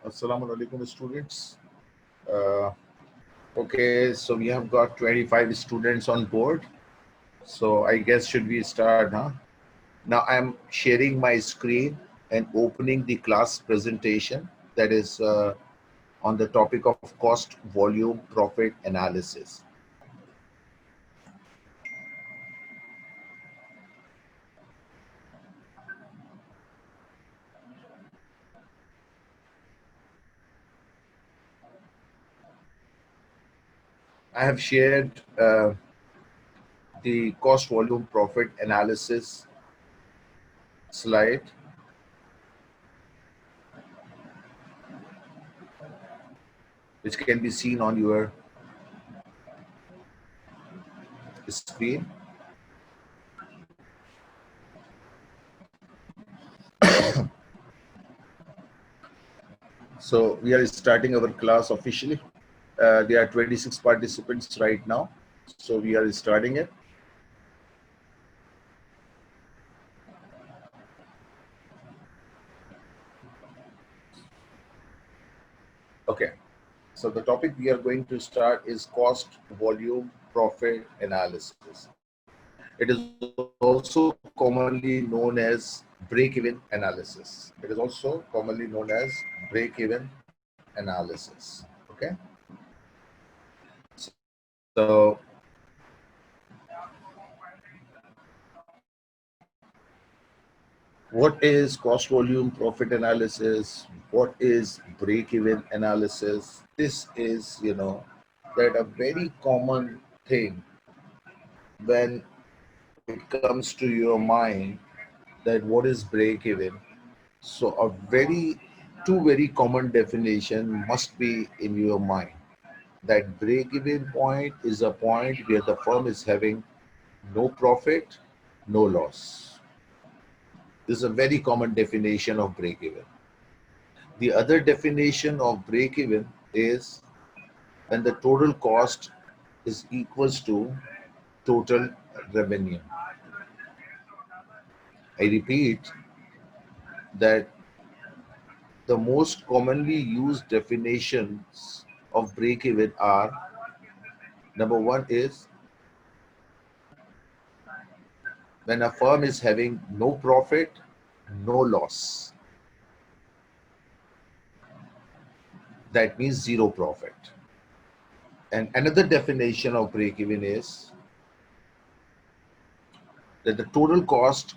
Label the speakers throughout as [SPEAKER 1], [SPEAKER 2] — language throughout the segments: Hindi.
[SPEAKER 1] Assalamu alaikum, students. Uh, okay, so we have got 25 students on board. So I guess should we start, huh? Now I'm sharing my screen and opening the class presentation that is on the topic of cost, volume, profit analysis. I have shared the cost, volume, profit analysis slide. Which can be seen on your screen. So we are starting our class officially. There are 26 participants right now. So we are starting it. Okay. So the topic we are going to start is cost, volume, profit analysis. It is also commonly known as break-even analysis. It is also commonly known as break-even analysis. Okay. So what is cost, volume, profit analysis? What is break-even analysis? This is, that a very common thing when it comes to your mind, that what is break-even. So two very common definition must be in your mind. That break-even point is a point where the firm is having no profit, no loss. This is a very common definition of break-even. The other definition of break-even is when the total cost is equals to total revenue. I repeat that the most commonly used definitions of break-even are: number one is when a firm is having no profit, no loss. That means zero profit. And another definition of break-even is that the total cost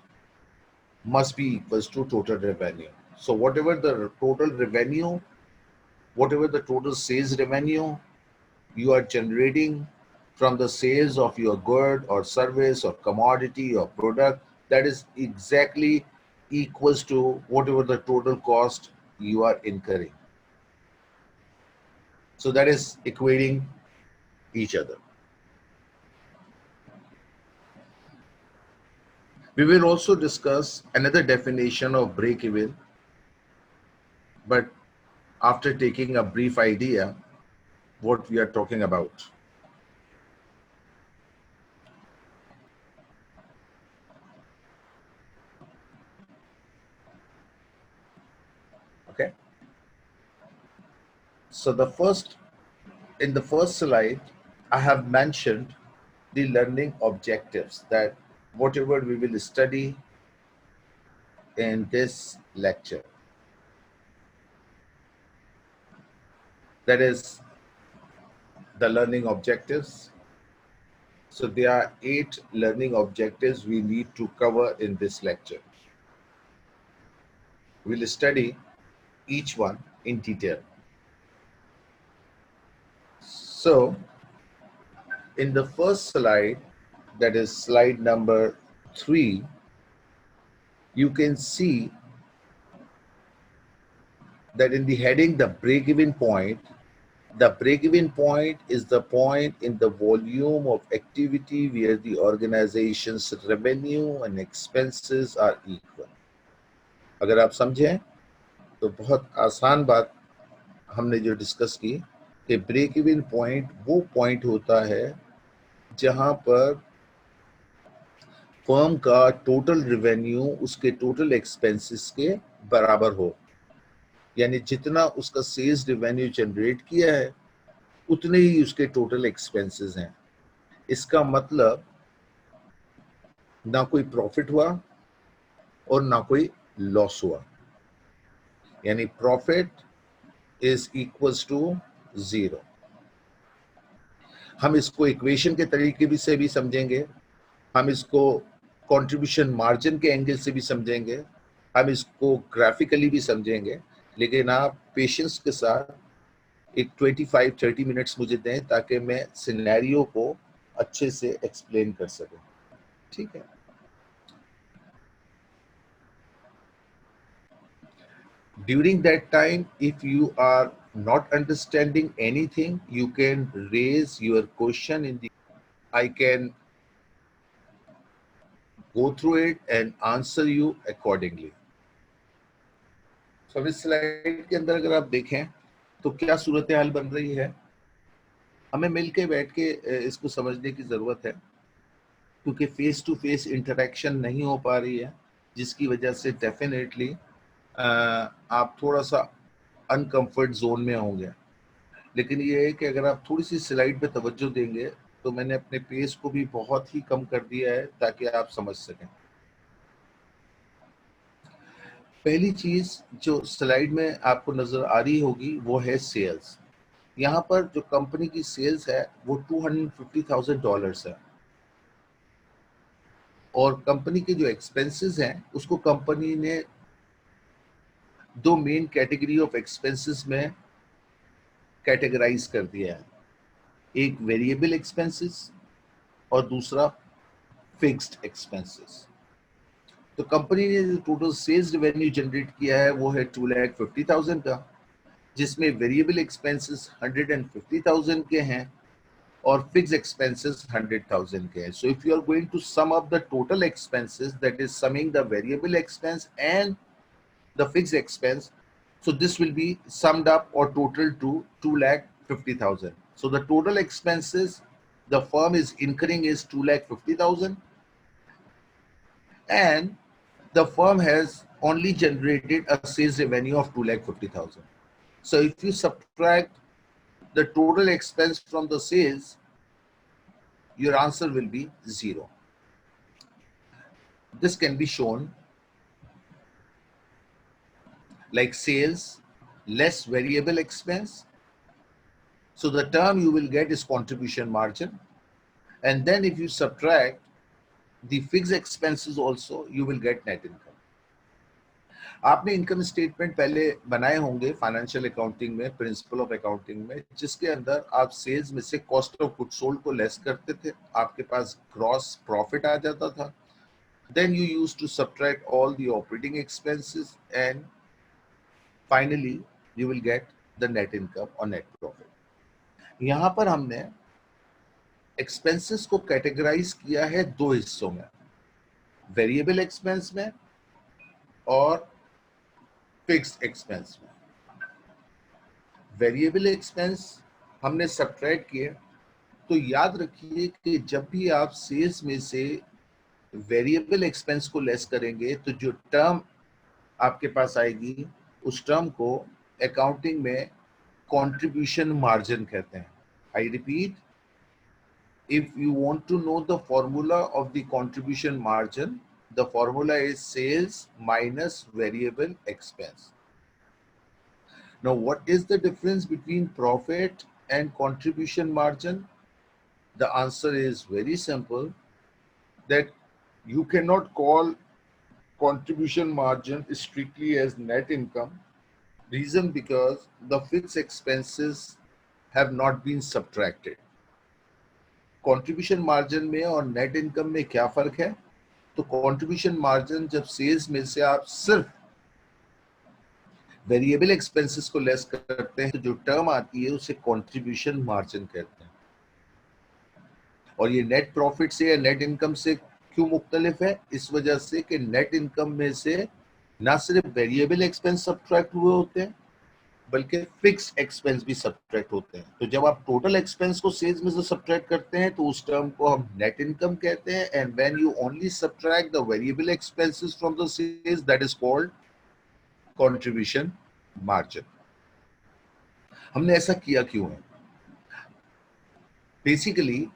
[SPEAKER 1] must be equals to total revenue. So whatever the total revenue, whatever the total sales revenue you are generating from the sales of your good or service or commodity or product, that is exactly equals to whatever the total cost you are incurring. So that is equating each other. We will also discuss another definition of break-even, but after taking a brief idea what we are talking about. Okay. So in the first slide, I have mentioned the learning objectives, that whatever we will study in this lecture, that is the learning objectives. So there are 8 learning objectives we need to cover in this lecture. We'll study each one in detail. So in the first slide, that is slide number 3, you can see that in the heading, the break-even point, the break-even point is the point in the volume of activity where the organization's revenue and expenses are equal. अगर आप समझें तो बहुत आसान बात हमने जो डिस्कस की कि ब्रेक इवन पॉइंट वो पॉइंट होता है जहां पर फर्म का टोटल रेवेन्यू उसके टोटल एक्सपेंसेस के बराबर हो. यानी जितना उसका सेल्स रेवेन्यू जनरेट किया है उतने ही उसके टोटल एक्सपेंसेस हैं। इसका मतलब ना कोई प्रॉफिट हुआ और ना कोई लॉस हुआ, यानी profit is equals to zero. हम इसको इक्वेशन के तरीके भी से भी समझेंगे, हम इसको कंट्रीब्यूशन मार्जिन के एंगल से भी समझेंगे, हम इसको ग्राफिकली भी समझेंगे, लेकिन आप पेशेंस के साथ एक 25-30 मिनट्स मुझे दें ताकि मैं सिनेरियो को अच्छे से एक्सप्लेन कर सकूं। ठीक है, during that time if you are not understanding anything you can raise your question in the, I can go through it and answer you accordingly. So इस स्लाइड के अंदर अगर आप देखें तो क्या सूरत हाल बन रही है, हमें मिलके बैठ के इसको समझने की जरूरत है, क्योंकि फेस टू फेस इंटरेक्शन नहीं हो पा रही है, जिसकी वजह से डेफिनेटली आप थोड़ा सा अनकंफर्ट जोन में होंगे। लेकिन ये है कि अगर आप थोड़ी सी स्लाइड पे तवज्जो देंगे तो मैंने अपने पेस को भी बहुत ही कम कर दिया है ताकि आप समझ सकें। पहली चीज जो स्लाइड में आपको नजर आ रही होगी वो है सेल्स। यहाँ पर जो कंपनी की सेल्स है वो $250,000 है, और कंपनी के जो एक्सपेंसेस हैं उसको कंपनी ने दो मेन कैटेगरी ऑफ एक्सपेंसेस में कैटेगराइज कर दिया है, एक वेरिएबल एक्सपेंसेस और दूसरा फिक्स्ड एक्सपेंसेस। तो कंपनी ने जो टोटल सेल्स रेवेन्यू जनरेट किया है वो है 2,50,000 का, जिसमें वेरिएबल एक्सपेंसेस 150,000 के हैं और फिक्स एक्सपेंसेस 100,000 के हैं। So if you are going to sum up the total expenses, that is summing the variable expense and the fixed expense, so this will be summed up or total to 2,50,000. So the total expenses the firm is incurring is 2,50,000, and the firm has only generated a sales revenue of 2,50,000. So if you subtract the total expense from the sales, your answer will be zero. This can be shown like sales less variable expense. So the term you will get is contribution margin. And then if you subtract the fixed expenses also, you will get net income. आपने इनकम स्टेटमेंट पहले बनाए होंगे फाइनेंशियल अकाउंटिंग में, प्रिंसिपल ऑफ अकाउंटिंग में, जिसके अंदर आप सेल्स में से कॉस्ट ऑफ गुड्स सोल्ड को लेस करते थे, आपके पास ग्रॉस प्रॉफिट आ जाता था। Then you used to subtract all the operating expenses and finally you will get the net income और नेट प्रॉफिट। यहाँ पर हमने एक्सपेंसेस को कैटेगराइज किया है दो हिस्सों में, वेरिएबल एक्सपेंस में और फिक्स्ड एक्सपेंस में। वेरिएबल एक्सपेंस हमने सब्ट्रैक्ट किए, तो याद रखिए कि जब भी आप सेल्स में से वेरिएबल एक्सपेंस को लेस करेंगे तो जो टर्म आपके पास आएगी उस टर्म को अकाउंटिंग में कंट्रीब्यूशन मार्जिन कहते हैं। I repeat, if you want to know the formula of the contribution margin, the formula is sales minus variable expense. Now, what is the difference between profit and contribution margin? The answer is very simple, that you cannot call contribution margin strictly as net income. Reason because the fixed expenses have not been subtracted. Contribution margin में और नेट इनकम में क्या फर्क है? तो कंट्रीब्यूशन मार्जिन जब सेल्स में से आप सिर्फ वेरिएबल एक्सपेंसेस को लेस करते हैं तो जो टर्म आती है उसे कंट्रीब्यूशन मार्जिन कहते हैं। और ये नेट प्रॉफिट से या नेट इनकम से क्यों मुख्तलिफ है? इस वजह से कि नेट इनकम में से ना सिर्फ वेरिएबल एक्सपेंस सब्ट्रैक्ट हुए होते हैं बल्कि फिक्स्ड एक्सपेंस भी सब्ट्रैक्ट होते हैं। तो जब आप टोटल एक्सपेंस को सेल्स में से सब्ट्रैक्ट करते हैं तो उस टर्म को हम नेट इनकम कहते हैं, and when you only subtract the variable expenses from the sales, that is called contribution margin. हमने ऐसा किया क्यों है? बेसिकली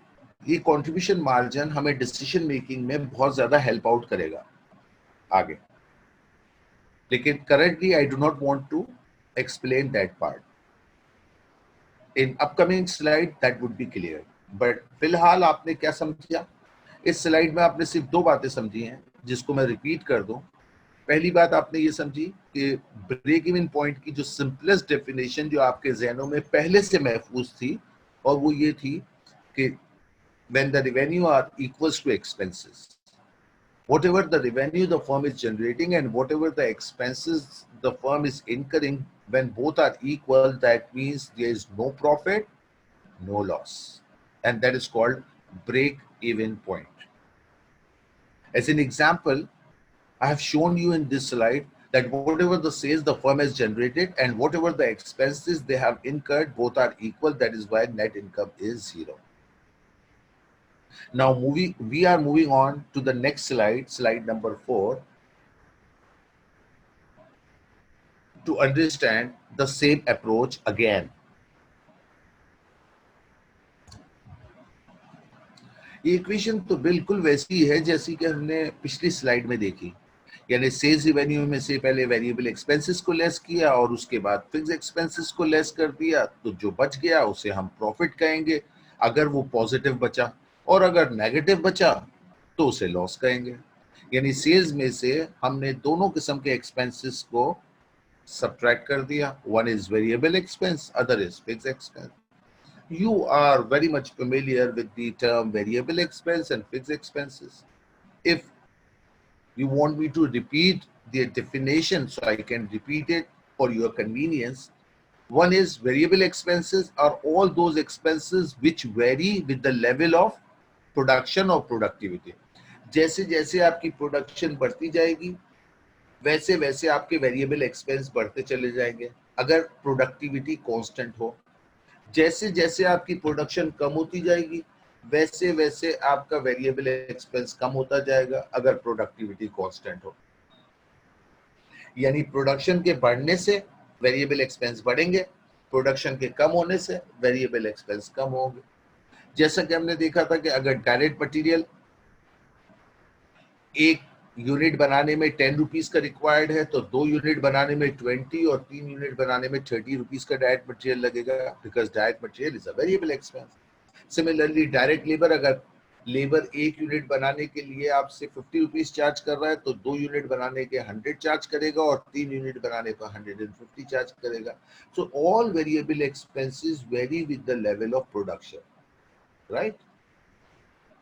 [SPEAKER 1] ये कंट्रीब्यूशन मार्जिन हमें डिसीजन मेकिंग में बहुत ज्यादा हेल्प आउट करेगा आगे, लेकिन currently I do not want to explain that part. In upcoming slide that would be clear, but फिलहाल आपने क्या समझा? इस स्लाइड में आपने सिर्फ दो बातें समझी हैं, जिसको मैं रिपीट कर दूं। पहली बात आपने ये समझी कि ब्रेक इवन पॉइंट की जो सिंपलेस्ट डेफिनेशन जो आपके जहनों में पहले से महफूज थी, और वो ये थी कि when the revenue are equals to expenses, whatever the revenue the firm is generating and whatever the expenses the firm is incurring, when both are equal, that means there is no profit, no loss, and that is called break even point. As an example, I have shown you in this slide that whatever the sales the firm has generated and whatever the expenses they have incurred, both are equal. That is why net income is zero. Now we are moving on to the next slide, slide number 4, to understand the same approach again. ये इक्वेशन तो बिल्कुल वैसी है जैसी कि हमने पिछली स्लाइड में देखी, यानी सेल्स रिवेन्यू में से पहले वेरिएबल एक्सपेंसेस को लेस किया और उसके बाद फिक्स एक्सपेंसेस को लेस कर दिया, तो जो बच गया उसे हम प्रॉफिट कहेंगे अगर वो पॉजिटिव बचा, और अगर नेगेटिव बचा तो उसे लॉस कहेंगे। यानी सेल्स में से हमने दोनों किस्म के एक्सपेंसेस को सब्ट्रैक्ट कर दिया, one is variable expense, other is fix expense. You are very much familiar with the term variable expense and fixed expenses. If you want me to repeat the definition, so I can repeat it for your convenience. One is variable expenses are all those expenses which vary with the level of production or productivity. जैसे जैसे आपकी प्रोडक्शन बढ़ती जाएगी वैसे वैसे आपके वेरिएबल एक्सपेंस बढ़ते चले जाएंगे अगर प्रोडक्टिविटी कांस्टेंट हो। जैसे जैसे आपकी प्रोडक्शन कम होती जाएगी वैसे वैसे आपका वेरिएबल एक्सपेंस कम होता जाएगा अगर प्रोडक्टिविटी कांस्टेंट हो। यानी प्रोडक्शन के बढ़ने से वेरिएबल एक्सपेंस बढ़ेंगे, प्रोडक्शन के कम होने से वेरिएबल एक्सपेंस कम होंगे। जैसा कि हमने देखा था कि अगर डायरेक्ट मटेरियल एक यूनिट बनाने में 10 रुपीज का रिक्वायर्ड है तो 2 यूनिट बनाने में 20 और 3 यूनिट बनाने में 30 रुपीज का डायरेक्ट मटेरियल लगेगा, because direct material is a variable expense. Similarly direct labour, अगर लेबर एक यूनिट बनाने के लिए आपसे 50 रुपीज चार्ज कर रहा है तो 2 यूनिट बनाने के 100 चार्ज करेगा और 3 यूनिट बनाने पर 150 चार्ज करेगा। So all variable expenses very with the level of production, right?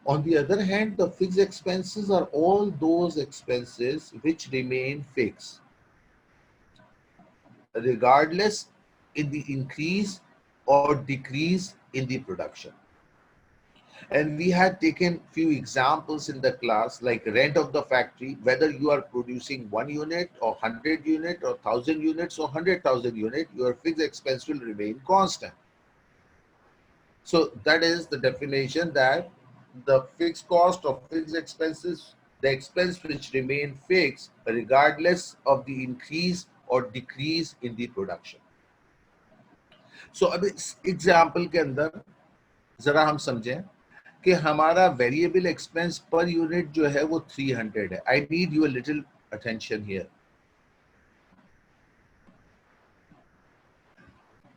[SPEAKER 1] On the other hand, the fixed expenses are all those expenses which remain fixed, regardless in the increase or decrease in the production. And we had taken few examples in the class, like rent of the factory, whether you are producing 1 unit or 100 unit or 1000 units or 100,000 unit, your fixed expense will remain constant. So that is the definition, that the fixed cost of fixed expenses, the expense which remain fixed regardless of the increase or decrease in the production. So अब इस एग्जाम्पल के अंदर जरा हम समझें कि हमारा वेरिएबल एक्सपेंस पर यूनिट जो है वो 300 है। I need your little attention here.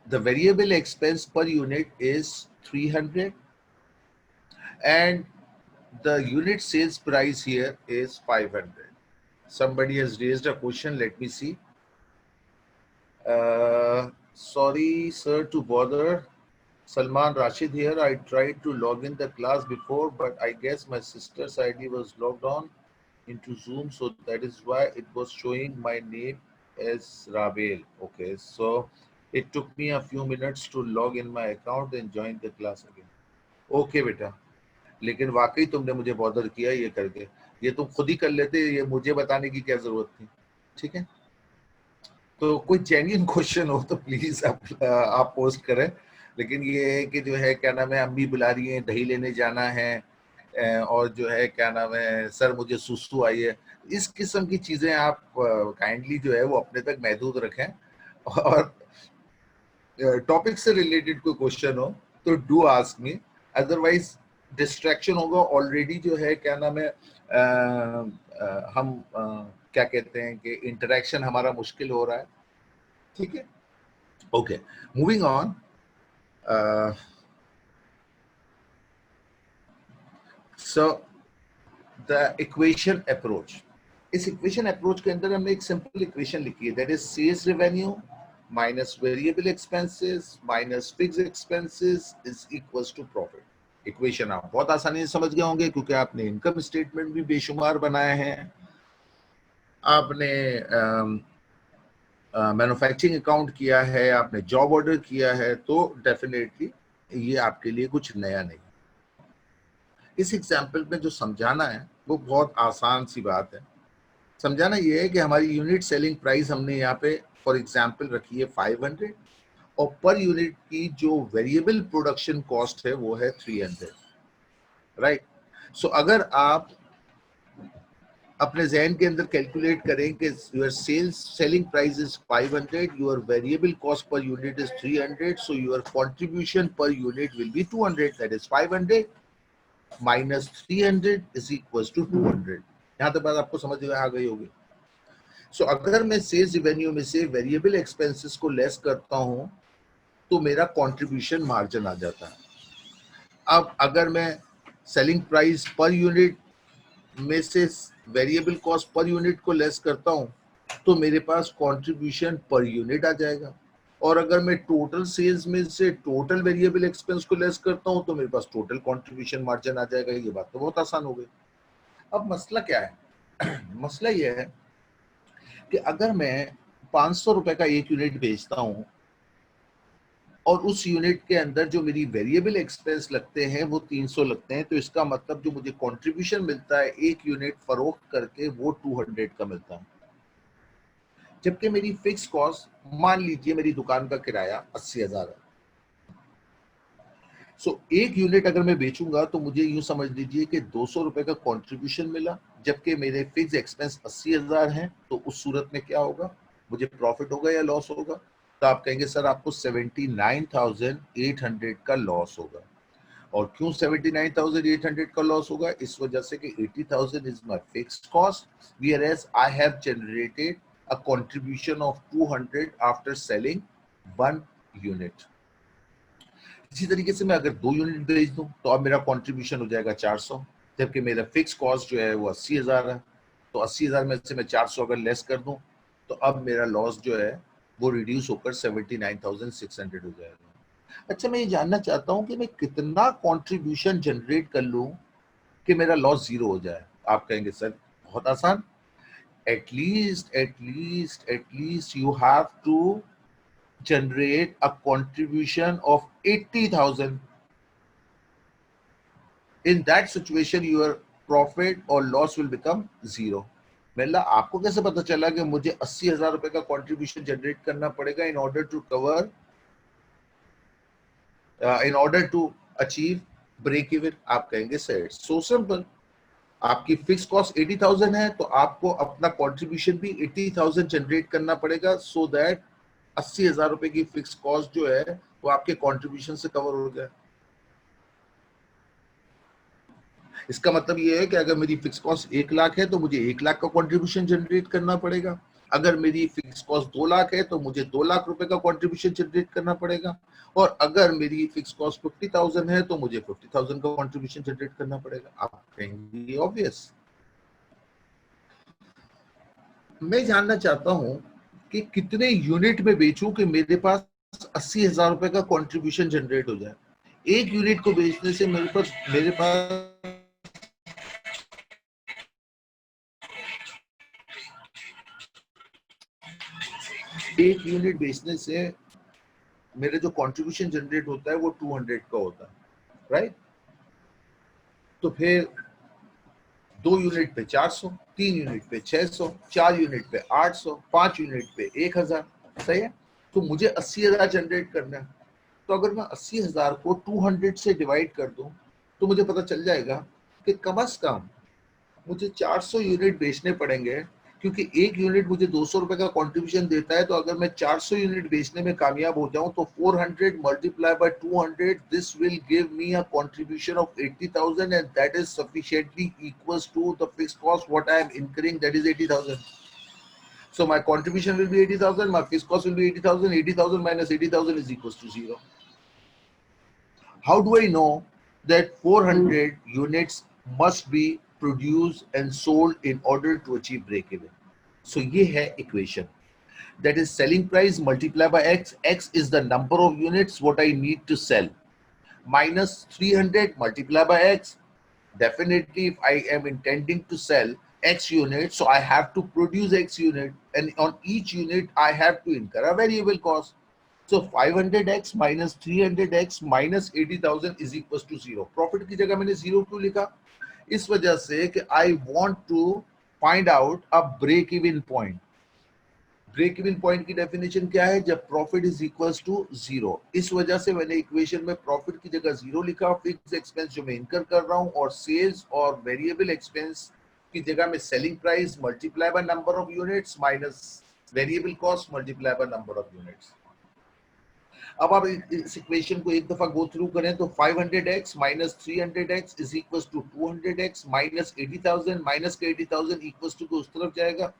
[SPEAKER 1] The variable expense per unit is 300 and the unit sales price here is 500. Somebody has raised a question. Let me see. Sorry, sir, to bother. Salman Rashid here. I tried to log in the class before, but I guess my sister's ID was logged on into Zoom, so that is why it was showing my name as Rabel. Okay, so it took me a few minutes to log in my account and join the class again. Okay, बेटा, लेकिन वाकई तुमने मुझे बॉदर किया ये करके। ये तुम खुद ही कर लेते, ये मुझे बताने की क्या जरूरत थी? ठीक है, तो कोई जेन्युइन क्वेश्चन हो तो प्लीज आप पोस्ट करें। लेकिन ये है कि जो है क्या नाम है, अम्मी बुला रही है, दही लेने जाना है, और जो है क्या नाम है, सर मुझे सुसु आई है, इस किस्म की चीजें आप काइंडली जो है वो अपने तक महदूद रखें और टॉपिक से रिलेटेड कोई क्वेश्चन हो तो do ask me, otherwise distraction होगा ऑलरेडी जो है, क्या नाम है, हम क्या कहते हैं कि इंटरेक्शन हमारा मुश्किल हो रहा है, ठीक है। Okay, moving on. So the equation approach, इस इक्वेशन अप्रोच के अंदर हमने एक सिंपल इक्वेशन लिखी है, that is sales revenue minus variable expenses minus fixed expenses is equals to profit. Equation आप बहुत आसानी से समझ गए होंगे क्योंकि आपने इनकम स्टेटमेंट भी बेशुमार बनाए हैं, आपने मैन्युफैक्चरिंग अकाउंट किया है, आपने जॉब ऑर्डर किया है, तो डेफिनेटली ये आपके लिए कुछ नया नहीं। इस एग्जाम्पल में जो समझाना है वो बहुत आसान सी बात है। समझाना ये है कि हमारी यूनिट सेलिंग प्राइस हमने यहाँ पे फॉर एग्जाम्पल रखी है 500 और पर यूनिट की जो वेरिएबल प्रोडक्शन कॉस्ट है वो है 300, राइट। सो अगर आप अपने जहन के अंदर कैलकुलेट करें कि your sales selling price is 500, your variable cost per unit is 300, so your contribution per unit will be 200, that is 500 minus 300 is equals to 200। यहाँ तक बात आपको समझ में आ गई होगी। सो अगर मैं सेल्स रेवेन्यू में से वेरिएबल एक्सपेंसेस को लेस करता हूं तो मेरा कंट्रीब्यूशन मार्जिन आ जाता है। अब अगर मैं सेलिंग प्राइस पर यूनिट में से वेरिएबल कॉस्ट पर यूनिट को लेस करता हूं तो मेरे पास कंट्रीब्यूशन पर यूनिट आ जाएगा, और अगर मैं टोटल सेल्स में से टोटल वेरिएबल एक्सपेंस को लेस करता हूं तो मेरे पास टोटल कंट्रीब्यूशन मार्जिन आ जाएगा। ये बात तो बहुत आसान हो गई। अब मसला क्या है? मसला ये है कि अगर मैं 500 रुपए का एक यूनिट बेचता हूं और उस यूनिट के अंदर जो मेरी वेरिएबल एक्सपेंस लगते हैं वो 300 लगते हैं, तो इसका मतलब जो मुझे कंट्रीब्यूशन मिलता है एक यूनिट फरोख्त करके वो 200 का मिलता है। जबकि मेरी फिक्स कॉस्ट, मान लीजिए मेरी दुकान का किराया 80,000 है। सो एक यूनिट अगर मैं बेचूंगा तो मुझे यूं समझ लीजिए कि 200 रुपए का कंट्रीब्यूशन मिला, जबकि मेरे फिक्स एक्सपेंस 80,000 हैं। तो उस सूरत में क्या होगा, मुझे प्रॉफिट होगा या लॉस होगा? तो आप कहेंगे सर आपको 79,800 का लॉस होगा। और क्यों 79,800 का लॉस होगा? इस वजह से कि 80,000 is my fixed cost, whereas I have generated a contribution of 200 after selling one unit. इसी तरीके से मैं अगर 2 यूनिट बेच दूं तो अब मेरा कंट्रीब्यूशन हो जाएगा 400, जबकि मेरा फिक्स कॉस्ट जो है वो 80,000 है। तो 80,000 में से मैं 400 अगर लेस कर दूं तो अब मेरा लॉस जो है वो रिड्यूस होकर 79,600 हो जाएगा। अच्छा, मैं ये जानना चाहता हूं कि मैं कितना कंट्रीब्यूशन जनरेट कर लूं कि मेरा लॉस जीरो हो जाए? आप कहेंगे सर बहुत आसान, at least you have to generate a contribution of 80,000. In that situation your profit or loss will become zero. मेला आपको कैसे पता चला कि मुझे 80,000 रुपए का कंट्रीब्यूशन जनरेट करना पड़ेगा in order to cover, in order to achieve break even? आप कहेंगे सर इट्स सो सिंपल, आपकी फिक्स कॉस्ट 80,000 है तो आपको अपना कंट्रीब्यूशन भी 80,000 जनरेट करना पड़ेगा, सो दैट 80,000 रुपए की फिक्स कॉस्ट जो है वो आपके कंट्रीब्यूशन से कवर हो जाए। इसका मतलब ये है कि अगर मेरी फिक्स कॉस्ट 1 लाख है तो मुझे 1 लाख का कंट्रीब्यूशन जनरेट करना पड़ेगा। अगर मेरी फिक्स कॉस्ट 2 लाख है तो मुझे 2 लाख रुपए का कंट्रीब्यूशन जनरेट करना पड़ेगा। और अगर मेरी फिक्स कॉस्ट 50,000 है तो मुझे 50,000 का कंट्रीब्यूशन जनरेट करना पड़ेगा। आप कहेंगे ऑब्वियस। मैं जानना चाहता हूं कि कितने यूनिट में बेचूं कि मेरे पास 80,000 रुपए का कंट्रीब्यूशन जनरेट हो जाए। एक यूनिट को बेचने से मेरे पास एक यूनिट बेचने से मेरे जो कंट्रीब्यूशन जनरेट होता है वो 200 का होता है, राइट। तो फिर 2 यूनिट पे 400, 3 यूनिट पे 600, 4 यूनिट पे 800, 5 यूनिट पे 1,000, सही है। तो मुझे 80,000 जनरेट करना है। तो अगर मैं 80,000 को 200 से डिवाइड कर दूं तो मुझे पता चल जाएगा कि कम से कम मुझे 400 यूनिट बेचने पड़ेंगे क्योंकि एक यूनिट मुझे 200 रुपए का कंट्रीब्यूशन देता है, तो अगर मैं 400 यूनिट बेचने में कामयाब हो जाऊं तो 400 multiply by 200, this will give me a contribution of 80,000 and that is sufficiently equals to the fixed cost what I am incurring, that is 80,000. So my contribution will be 80,000, my fixed cost will be 80,000. 80,000 minus 80,000 is equals to 0. How do I know that 400 units must be produced and sold in order to achieve break even? So ये है equation. That is selling price multiplied by x. X is the number of units what I need to sell. Minus 300 multiplied by x. Definitely, if I am intending to sell X unit, so I have to produce X unit, and on each unit I have to incur a variable cost. So 500x minus 300x minus 80,000 is equals to 0. Profit की जगह मैंने 0 क्यों लिखा? इस वजह से कि I want to find out a break even point. Break even point की डेफिनेशन क्या है? जब प्रॉफिट इज इक्वल्स टू 0. इस वजह से मैंने इक्वेशन में प्रॉफिट की जगह 0 लिखा, फिक्स एक्सपेंस जो मैं इनकर कर रहा हूं, और सेल्स और वेरिएबल एक्सपेंस की जगह में selling price multiply by number of units minus variable cost multiply by number of units. अब आप इस इक्वेशन को एक दफा गो थ्रू करें तो 500x minus 300x is equals to 200x minus 80,000 minus का 80,000 इक्वल्स टू उस तरफ जाएगा,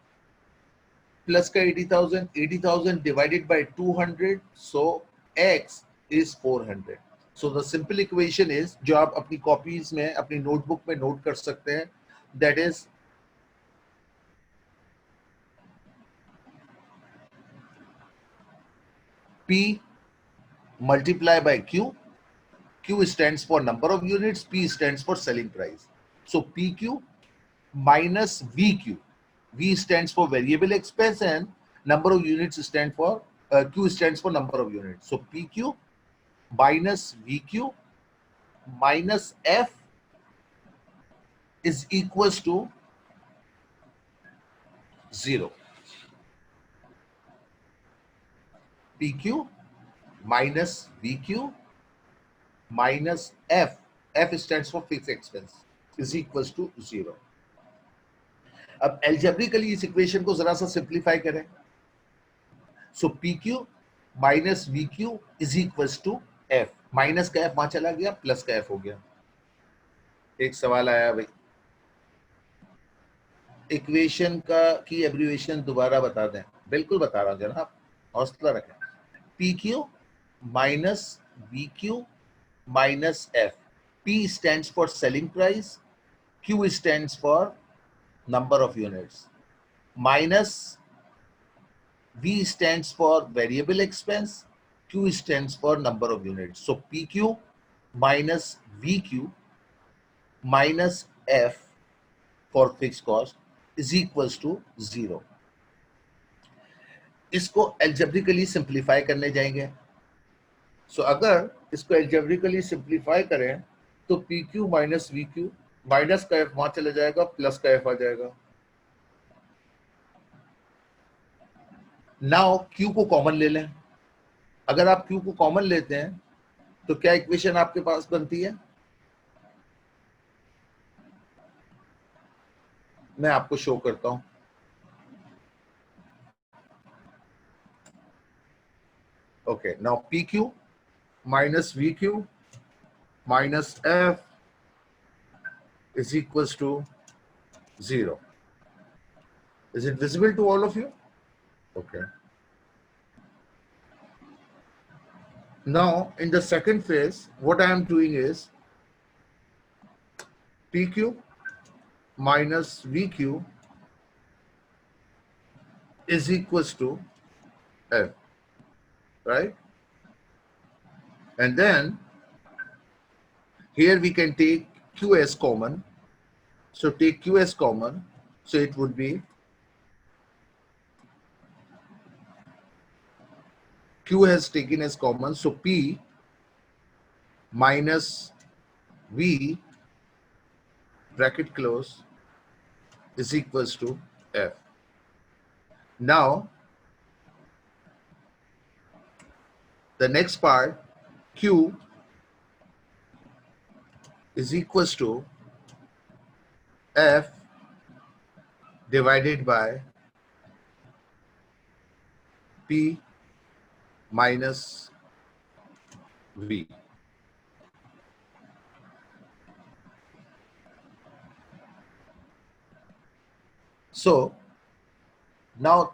[SPEAKER 1] प्लस का 80,000, 80,000 divided by 200, so x is 400. So the simple equation is, जो आप अपनी कॉपीज में अपनी नोटबुक में नोट कर सकते हैं, that is P multiply by Q. Q stands for number of units, P stands for selling price. So PQ minus VQ. V stands for variable expense and number of units stand for Q stands for number of units. So PQ minus VQ minus F is equals to 0. PQ minus VQ minus F, F stands for fixed expense, is equals to 0. अब algebraically इस इक्वेशन को जरा सा सिंप्लीफाई करें. So PQ minus VQ is equals to F. Minus का F वहां चला गया, प्लस का F हो गया. एक सवाल आया भाई, इक्वेशन का की एब्रिविएशन दोबारा बता दें. बिल्कुल बता रहा हूं जनाब, हौसला रखें. PQ minus VQ minus F. P stands for selling price, Q stands for number of units, minus V stands for variable expense, Q stands for number of units. So PQ minus VQ minus F for fixed cost is equals to 0. इसको एल्जेब्रिकली सिंप्लीफाई करने जाएंगे. सो अगर इसको एल्जेब्रिकली सिंप्लीफाई करें तो PQ माइनस VQ, माइनस का F वहां चला जाएगा, प्लस का F आ जाएगा. नाउ Q को कॉमन ले लें. अगर आप Q को कॉमन लेते हैं तो क्या इक्वेशन आपके पास बनती है? मैं आपको शो करता हूं. Okay, now PQ minus VQ minus F is equals to 0. Is it visible to all of you? Okay. Now, in the second phase, what I am doing is PQ minus VQ is equals to F, right? And then here we can take Q as common. So take Q as common. So it would be Q has taken as common. So P minus V bracket close is equals to F. Now, the next part, Q is equals to F divided by P minus V. So now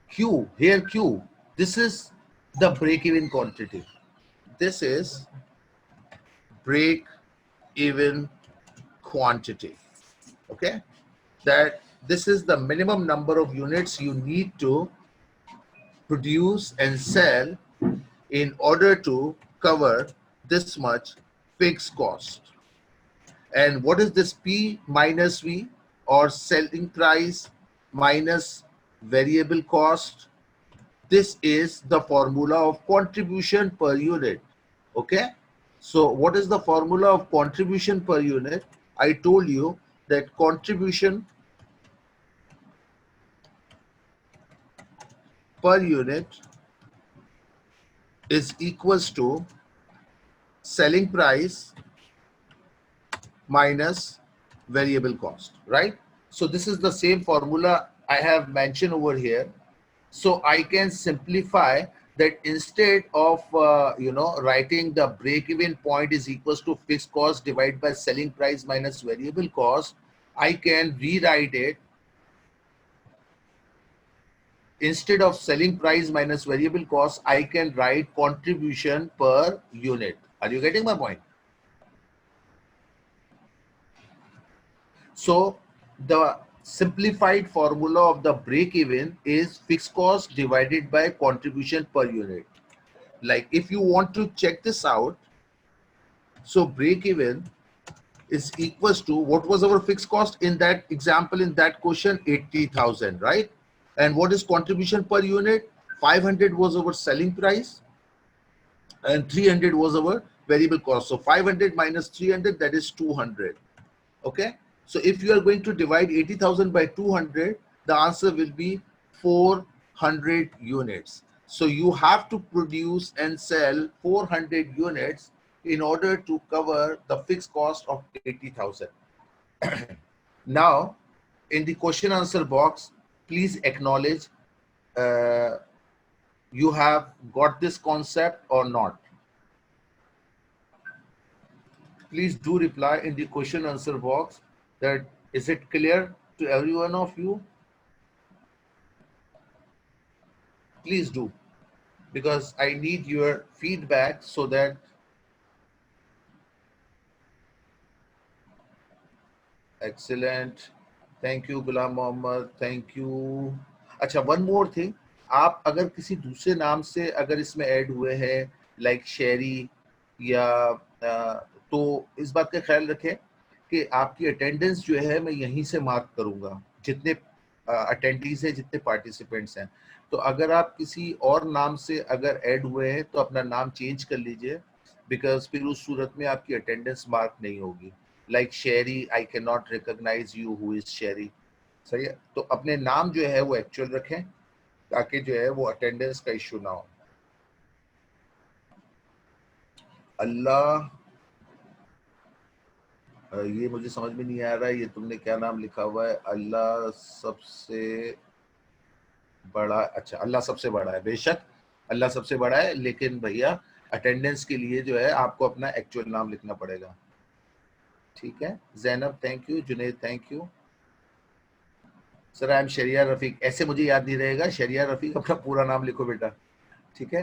[SPEAKER 1] Q, here Q, this is the break-even quantity. This is break-even quantity. Okay, that this is the minimum number of units you need to produce and sell in order to cover this much fixed cost. And what is this P minus V, or selling price minus variable cost? This is the formula of contribution per unit. Okay, so what is the formula of contribution per unit? I told you that contribution per unit is equals to selling price minus variable cost, right? So this is the same formula I have mentioned over here. So I can simplify that instead of writing the break-even point is equals to fixed cost divided by selling price minus variable cost, I can rewrite it. Instead of selling price minus variable cost, I can write contribution per unit. Are you getting my point? So the simplified formula of the break even is fixed cost divided by contribution per unit. Like if you want to check this out, so break even is equals to, what was our fixed cost in that example, in that question? 80,000, right? And what is contribution per unit? 500 was our selling price and 300 was our variable cost. So 500 minus 300, that is 200. Okay, so if you are going to divide 80,000 by 200, the answer will be 400 units. So you have to produce and sell 400 units in order to cover the fixed cost of 80,000. Now, in the question answer box, please acknowledge you have got this concept or not. Please do reply in the question answer box that is it clear to every one of you. Please do, because I need your feedback so that excellent. Thank you Gulam Mohammed, thank you. अच्छा, one more thing, आप अगर किसी दूसरे नाम से अगर इसमें ऐड हुए हैं लाइक शेरी या तो इस बात का ख्याल रखें कि आपकी अटेंडेंस जो है मैं यहीं से मार्क करूंगा, जितने अटेंडीज हैं, जितने पार्टिसिपेंट्स हैं। तो अगर आप किसी और नाम से अगर ऐड हुए हैं तो अपना नाम चेंज कर लीजिए, बिकॉज फिर उस सूरत में आपकी अटेंडेंस मार्क नहीं होगी। Like Sherry, I can not recognise you, who is Sherry. सही है, तो अपने नाम जो है वो एक्चुअल रखें ताकि जो है वो अटेंडेंस का इश्यू ना हो। अल्लाह, ये मुझे समझ में नहीं आ रहा है, ये तुमने क्या नाम लिखा हुआ है? अल्लाह सबसे बड़ा। अच्छा, अल्लाह सबसे बड़ा है, बेशक अल्लाह सबसे बड़ा है, लेकिन भैया अटेंडेंस के लिए जो है आपको अपना एक्चुअल नाम लिखना पड़ेगा। ठीक है, Zainab thank you, Junaid thank you. Sir I am Shariya Rafiq, ऐसे मुझे याद नहीं रहेगा, शरिया रफीक अपना पूरा नाम लिखो बेटा। ठीक है,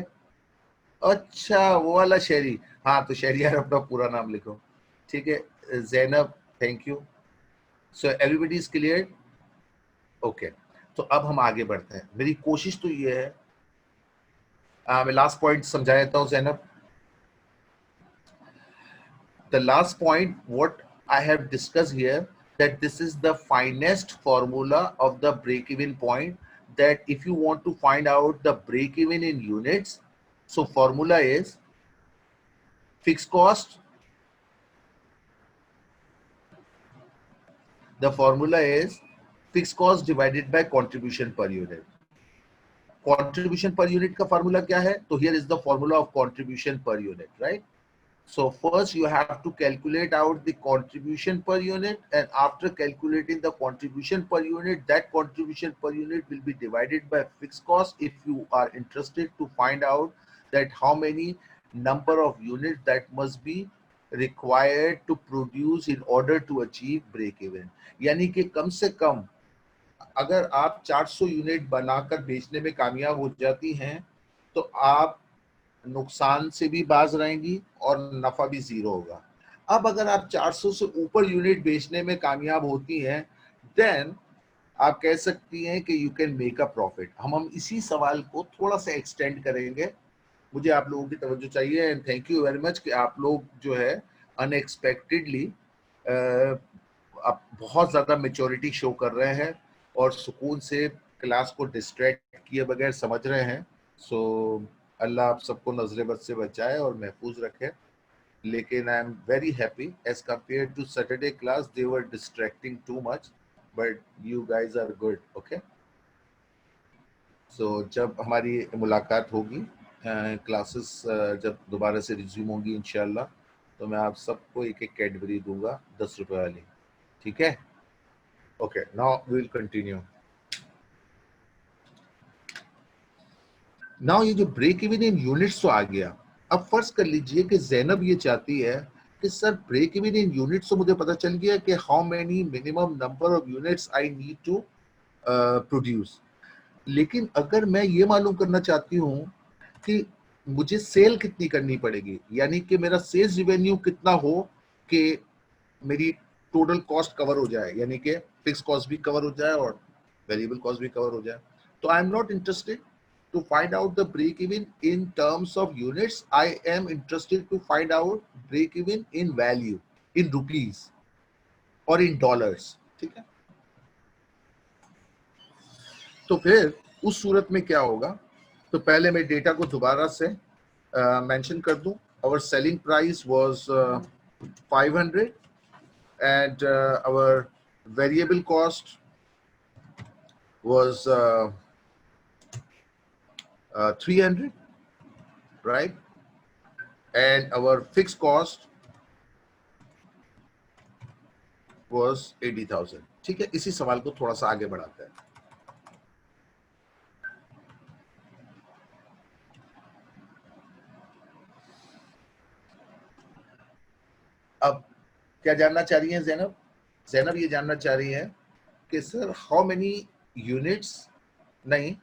[SPEAKER 1] अच्छा वो वाला शेरी, हाँ तो शरिया अपना पूरा नाम लिखो। ठीक है, Zainab thank you. So everybody is clear? Okay, तो अब हम आगे बढ़ते हैं। मेरी कोशिश तो ये है, मैं लास्ट पॉइंट समझा देता हूँ Zainab. The last point what I have discussed here, that this is the finest formula of the break-even point, that if you want to find out the break-even in units, so formula is fixed cost. The formula is fixed cost divided by contribution per unit. Contribution per unit का formula क्या है? तो here is the formula of contribution per unit, right? So first you have to calculate out the contribution per unit, and after calculating the contribution per unit, that contribution per unit will be divided by fixed cost if you are interested to find out that how many number of units that must be required to produce in order to achieve break even. यानी कि कम से कम अगर आप 400 यूनिट बनाकर बेचने में कामयाब हो जाती हैं तो आप नुकसान से भी बाज रहेंगी और नफा भी जीरो होगा। अब अगर आप 400 से ऊपर यूनिट बेचने में कामयाब होती हैं, देन आप कह सकती हैं कि you can make a profit. हम इसी सवाल को थोड़ा सा एक्सटेंड करेंगे। मुझे आप लोगों की तवज्जो चाहिए and thank you very much कि आप लोग जो है अनएक्सपेक्टेडली आप बहुत ज़्यादा मेच्योरिटी शो कर रहे हैं और सुकून से क्लास को डिस्ट्रैक्ट किए बगैर समझ रहे हैं। सो अल्लाह आप सबको नजर बद से बचाए और महफूज रखे। लेकिन I am very happy as compare to Saturday class, they were distracting too much, but you guys are good. Okay, so जब हमारी मुलाकात होगी, क्लासेस जब दोबारा से रिज्यूम होंगी इंशाल्लाह, तो मैं आप सबको एक एक कैडबरी दूंगा 10 रुपए वाली, ठीक है? Okay, now we will continue. Now ये जो ब्रेक इवन इन यूनिट्स तो आ गया। अब फर्ज कर लीजिए कि जैनब ये चाहती है कि sir break even in units तो मुझे पता चल गया कि how many minimum number of units I need to produce, लेकिन अगर मैं ये मालूम करना चाहती हूँ कि मुझे सेल कितनी करनी पड़ेगी, यानी कि मेरा सेल्स रिवेन्यू कितना हो कि मेरी टोटल कॉस्ट कवर हो जाए, यानी कि फिक्स कॉस्ट भी कवर हो जाए और वेरिएबल कॉस्ट भी कवर हो जाए, तो I am not interested to find out the break even in terms of units. I am interested to find out break even in value, in rupees or in dollars, ठीक है? तो फिर उस सूरत में क्या होगा? तो पहले मैं डेटा को दोबारा से मेंशन कर दूं। our selling price was 500 and our variable cost was 300, right? And our fixed cost was 80,000, ठीक है? इसी सवाल को थोड़ा सा आगे बढ़ाते हैं। अब क्या जानना चाह रही हैं जैनब? जैनब ये जानना चाह रही है कि सर हाउ मेनी यूनिट्स, नहीं,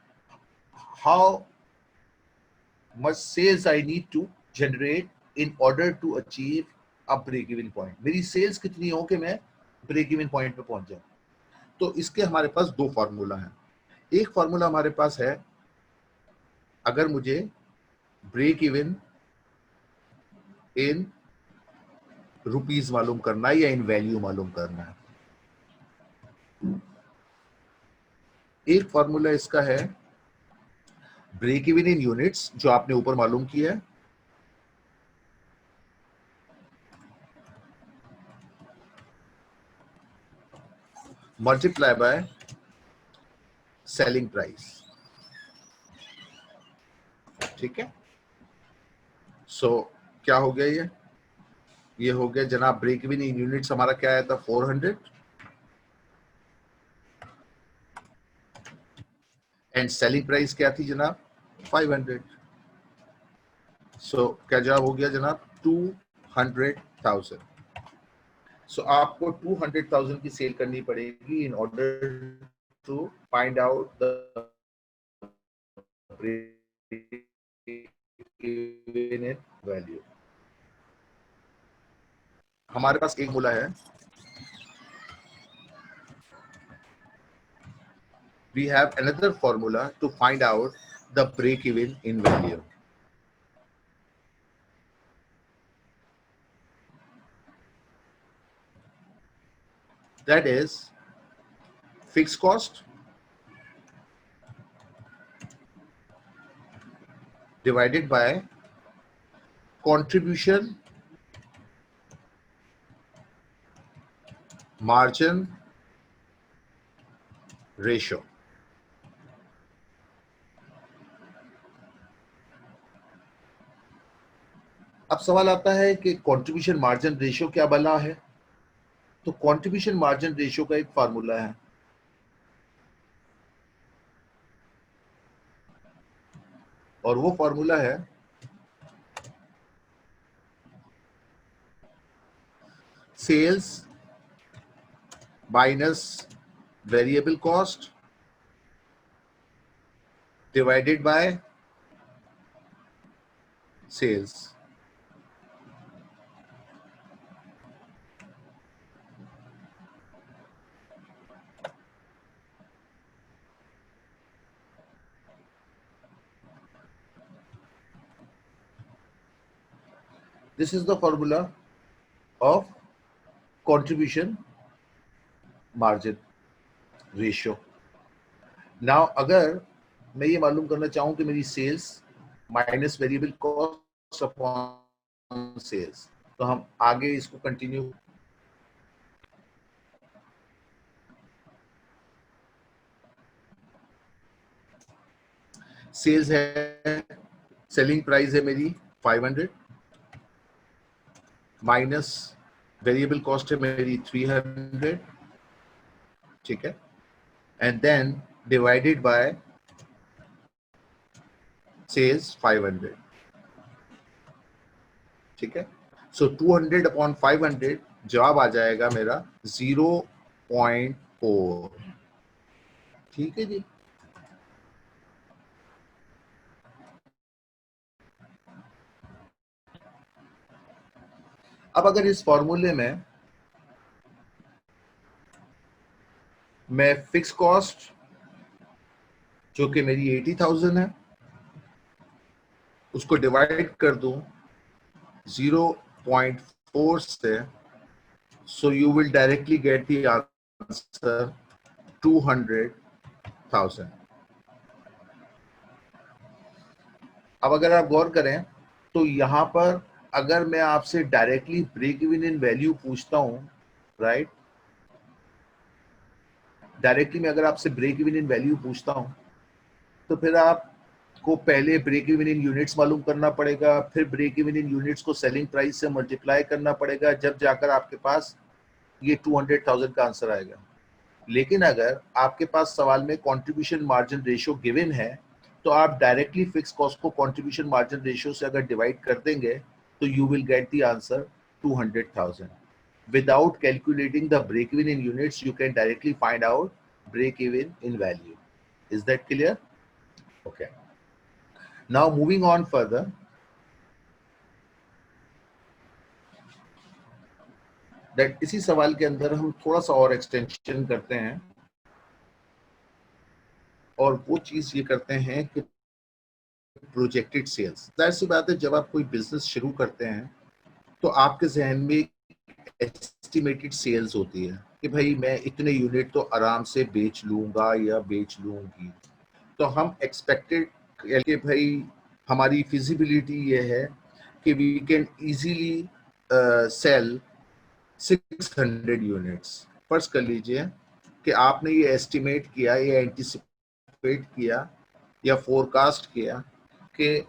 [SPEAKER 1] how much sales I need to generate in order to achieve a break even point. मेरी सेल्स कितनी हो कि मैं ब्रेक इवन पॉइंट पे पहुंच जाऊं? तो इसके हमारे पास दो फार्मूला हैं। एक फार्मूला हमारे पास है, अगर मुझे ब्रेक इवन इन रुपीस मालूम करना है या इन वैल्यू मालूम करना है। एक फार्मूला इसका है ब्रेक इवन इन यूनिट्स, जो आपने ऊपर मालूम किया है, मल्टीप्लाई बाय सेलिंग प्राइस, ठीक है? सो क्या हो गया? ये हो गया जनाब ब्रेक इवन इन यूनिट्स हमारा क्या आया था? 400 एंड सेलिंग प्राइस क्या थी जनाब? 500। सो क्या जवाब हो गया जनाब? 200,000। सो आपको 200,000 की सेल करनी पड़ेगी in order to find out the value. हमारे पास एक मूला है, we have another formula to find out the break even in value. That is fixed cost divided by contribution margin ratio. अब सवाल आता है कि कंट्रीब्यूशन मार्जिन रेशियो क्या बना है। तो कंट्रीब्यूशन मार्जिन रेशियो का एक फार्मूला है, और वो फार्मूला है sales minus variable cost divided by sales. This is the formula of contribution margin ratio. Now अगर मैं ये मालूम करना चाहूं कि मेरी sales minus variable cost upon sales, तो हम आगे इसको कंटिन्यू। सेल्स है, सेलिंग प्राइस है मेरी 500 माइनस वेरिएबल कॉस्ट है मेरी 300, ठीक है, and then divided by sales 500, ठीक है। सो 200 अपॉन 500 जवाब आ जाएगा मेरा 0.4, ठीक है जी। अब अगर इस फॉर्मूले में मैं फिक्स कॉस्ट जो कि मेरी 80,000 है उसको डिवाइड कर दूं 0.4 से, so you will directly get the answer 200,000। अब अगर आप गौर करें तो यहां पर अगर मैं आपसे directly break even in value पूछता हूं, राइट, डायरेक्टली मैं अगर आपसे ब्रेक इवन इन वैल्यू पूछता हूं तो फिर आपको पहले ब्रेक इवन इन यूनिट्स मालूम करना पड़ेगा, फिर ब्रेक इवन इन यूनिट्स को सेलिंग प्राइस से मल्टीप्लाई करना पड़ेगा, जब जाकर आपके पास ये 200,000 का आंसर आएगा। लेकिन अगर आपके पास सवाल में कंट्रीब्यूशन मार्जिन रेशियो गिवन है तो आप डायरेक्टली फिक्स कॉस्ट को कंट्रीब्यूशन मार्जिन रेशियो से अगर डिवाइड कर देंगे तो you will get the answer 200,000। Without calculating the break even in units, you can directly find out break even in value. Is that clear? Okay. Now moving on further, that इसी सवाल के अंदर हम थोड़ा सा और एक्सटेंशन करते हैं, और वो चीज ये करते हैं कि प्रोजेक्टेड सेल्स। जाहिर सी बात है, जब आप कोई बिजनेस शुरू करते हैं तो आपके जहन में एस्टिमेटेड सेल्स होती है कि भाई मैं इतने यूनिट तो आराम से बेच लूंगा या बेच लूंगी। तो हम एक्सपेक्टेड कि भाई हमारी फिजिबिलिटी ये है कि we can easily sell 600 units. फर्ज कर लीजिए कि आपने ये एस्टिमेट किया या एंटिसिपेट किया या फोरकास्ट किया कि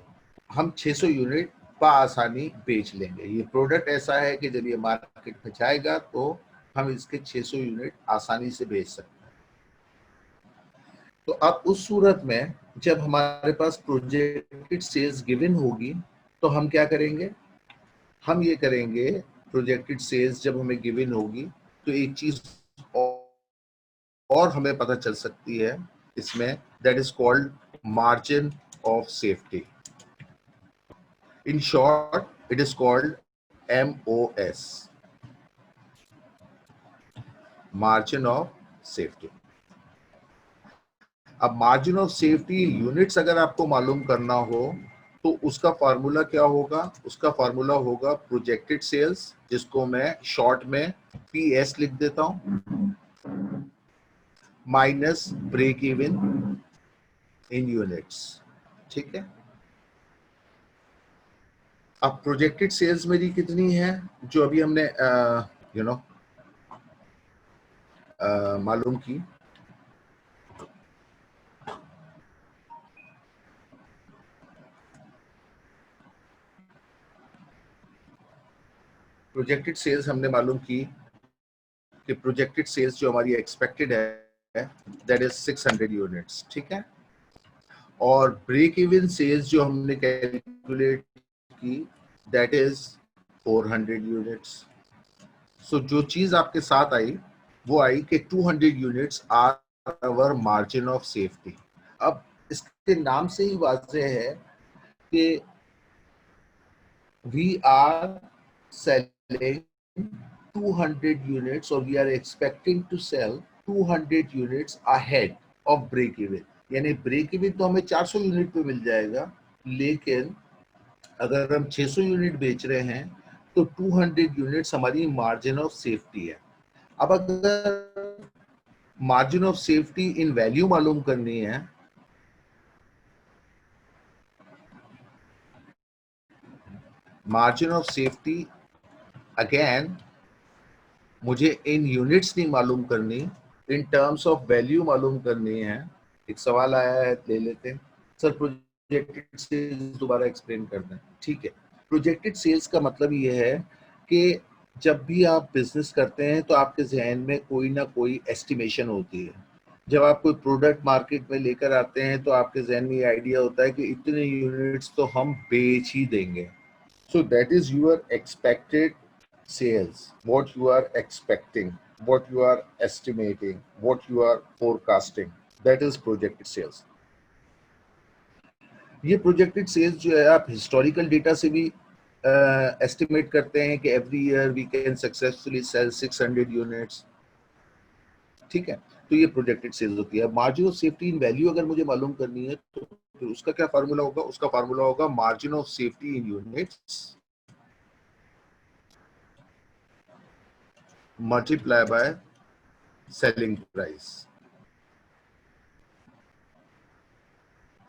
[SPEAKER 1] हम 600 यूनिट आसानी बेच लेंगे। ये प्रोडक्ट ऐसा है कि जब ये मार्केट में जाएगा तो हम इसके 600 यूनिट आसानी से बेच सकते हैं। तो अब उस सूरत में जब हमारे पास प्रोजेक्टेड सेल्स गिवन होगी तो हम क्या करेंगे, हम ये करेंगे, प्रोजेक्टेड सेल्स जब हमें गिवन होगी तो एक चीज और हमें पता चल सकती है इसमें, that is called margin of safety. In short, it is called MOS, margin of safety। अब मार्जिन ऑफ सेफ्टी यूनिट्स अगर आपको मालूम करना हो तो उसका फार्मूला क्या होगा, उसका फार्मूला होगा प्रोजेक्टेड सेल्स, जिसको मैं शॉर्ट में PS लिख देता हूं, minus break even in units, ठीक है। अब प्रोजेक्टेड सेल्स मेरी कितनी है जो अभी हमने यू नो मालूम की, प्रोजेक्टेड सेल्स हमने मालूम की कि प्रोजेक्टेड सेल्स जो हमारी एक्सपेक्टेड है दैट इज 600 यूनिट्स, ठीक है। और ब्रेक इवन सेल्स जो हमने कैलकुलेट की दैट इज 400 यूनिट्स। सो जो चीज आपके साथ आई वो आई कि 200 units are our margin of safety. अब इसके नाम से ही वाज़ेह है कि we are selling 200 units or we are expecting to sell 200 units ahead of break even। यानी ब्रेक इवन तो हमें 400 यूनिट पे मिल जाएगा, लेकिन अगर हम 600 यूनिट बेच रहे हैं तो 200 यूनिट्स हमारी मार्जिन ऑफ सेफ्टी है। अब अगर margin of safety in value मालूम करनी है, मार्जिन ऑफ सेफ्टी अगेन मुझे इन यूनिट्स नहीं मालूम करनी, इन टर्म्स ऑफ वैल्यू मालूम करनी है। एक सवाल आया है, ले लेते हैं। सर प्रोजेक्टेड सेल्स दोबारा एक्सप्लेन कर दें। ठीक है, प्रोजेक्टेड सेल्स का मतलब ये है कि जब भी आप बिजनेस करते हैं तो आपके जहन में कोई ना कोई एस्टिमेशन होती है। जब आप कोई प्रोडक्ट मार्केट में लेकर आते हैं तो आपके जहन में ये आइडिया होता है कि इतने यूनिट्स तो हम बेच ही देंगे। So that is your expected sales, what you are expecting, what you are estimating, what you are forecasting. That is projected sales. ये projected sales जो है आप historical data से भी estimate करते हैं कि every year we can successfully sell 600 units. ठीक है, तो ये प्रोजेक्टेड सेल्स होती है। Margin of safety in value अगर मुझे मालूम करनी है तो फिर उसका क्या फार्मूला होगा? उसका फार्मूला होगा margin of safety in units multiply by selling price.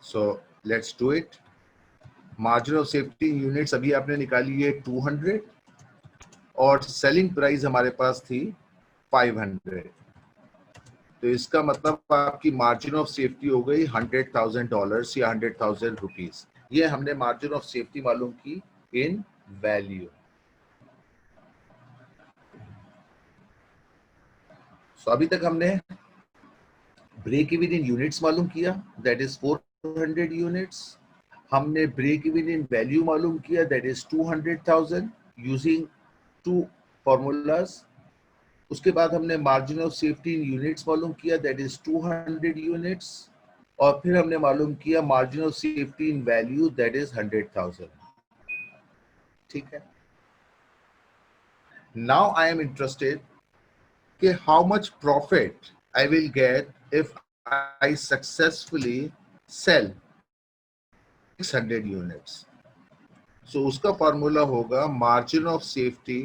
[SPEAKER 1] So let's do it. Margin of safety units अभी आपने निकाली है 200 और सेलिंग प्राइस हमारे पास थी 500। तो इसका मतलब आपकी मार्जिन ऑफ सेफ्टी हो गई $100,000 या 100,000 रुपीज। ये हमने मार्जिन ऑफ सेफ्टी मालूम की इन वैल्यू। सो अभी तक हमने ब्रेक इवन इन यूनिट्स मालूम किया, दैट इज 400 यूनिट्स। हमने ब्रेक इवन इन वैल्यू मालूम किया, that is 200,000 using two formulas. उसके बाद हमने margin of safety in units मालूम किया, दैट इज 200 यूनिट्स। और फिर हमने मालूम किया margin of safety in value, that is 100,000। ठीक है, नाउ आई एम इंटरेस्टेड कि how much profit I will get if I successfully sell 600 units. So उसका फॉर्मूला होगा margin of safety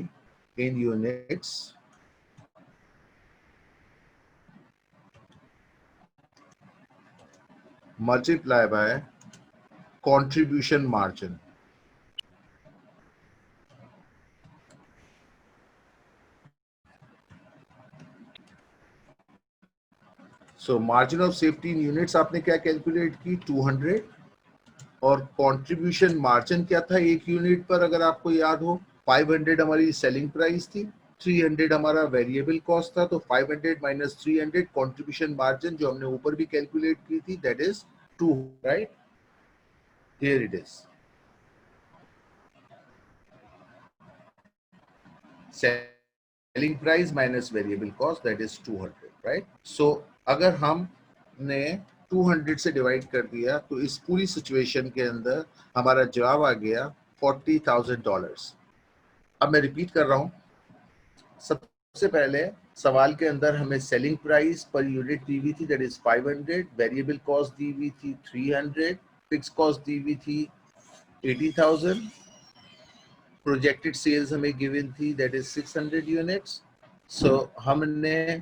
[SPEAKER 1] in units multiply by contribution margin. So margin of safety in units आपने क्या कैलकुलेट की? 200। और कंट्रीब्यूशन मार्जिन क्या था एक यूनिट पर? अगर आपको याद हो, 500 हमारी सेलिंग प्राइस थी, 300 हमारा वेरिएबल कॉस्ट था, तो 500 माइनस 300 कंट्रीब्यूशन मार्जिन जो हमने ऊपर भी कैलकुलेट की थी, that is 2, right? Here it is selling price minus variable cost, that is 200, right? So अगर हमने 200 से डिवाइड कर दिया तो इस पूरी सिचुएशन के अंदर हमारा जवाब आ गया $40,000। अब मैं रिपीट कर रहा हूं, सबसे पहले सवाल के अंदर हमें सेलिंग प्राइस पर यूनिट दी हुई थी, दैट इज 500, वेरिएबल कॉस्ट दी हुई थी 300, फिक्स कॉस्ट दी हुई थी 80,000, प्रोजेक्टेड सेल्स हमें गिवन थी दैट इज 600 यूनिट्स। सो हमने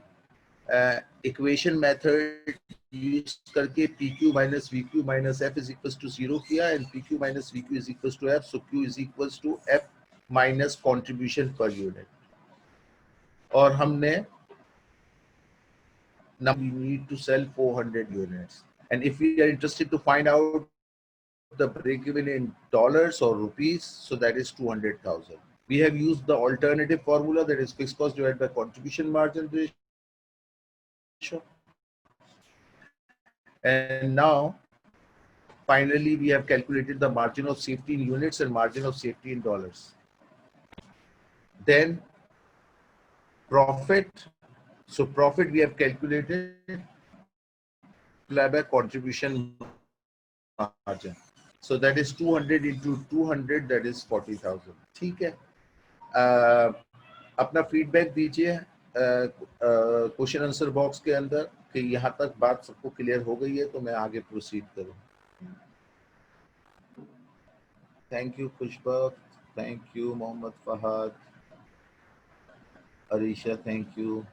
[SPEAKER 1] इक्वेशन मेथड यूज करके PQ minus VQ minus F is equals to 0 किया, and PQ minus VQ is equals to F, so Q is equals to F minus contribution per unit. और हमने now we need to sell 400 units, and if we are interested to find out the break even in dollars or rupees, so that is 200,000. We have used the alternative formula, that is fixed cost divided by contribution margin ratio. And now, finally, we have calculated the margin of safety in units and margin of safety in dollars. Then profit. So profit we have calculated by contribution margin. So that is 200 into 200, that is 40,000. ठीक है. अपना फीडबैक दीजिए क्वेश्चन आंसर बॉक्स के अंदर कि यहाँ तक बात सबको क्लियर हो गई है तो मैं आगे प्रोसीड करूँ. Thank you Khushbak, thank you Mohammad Fahad, Arisha thank you,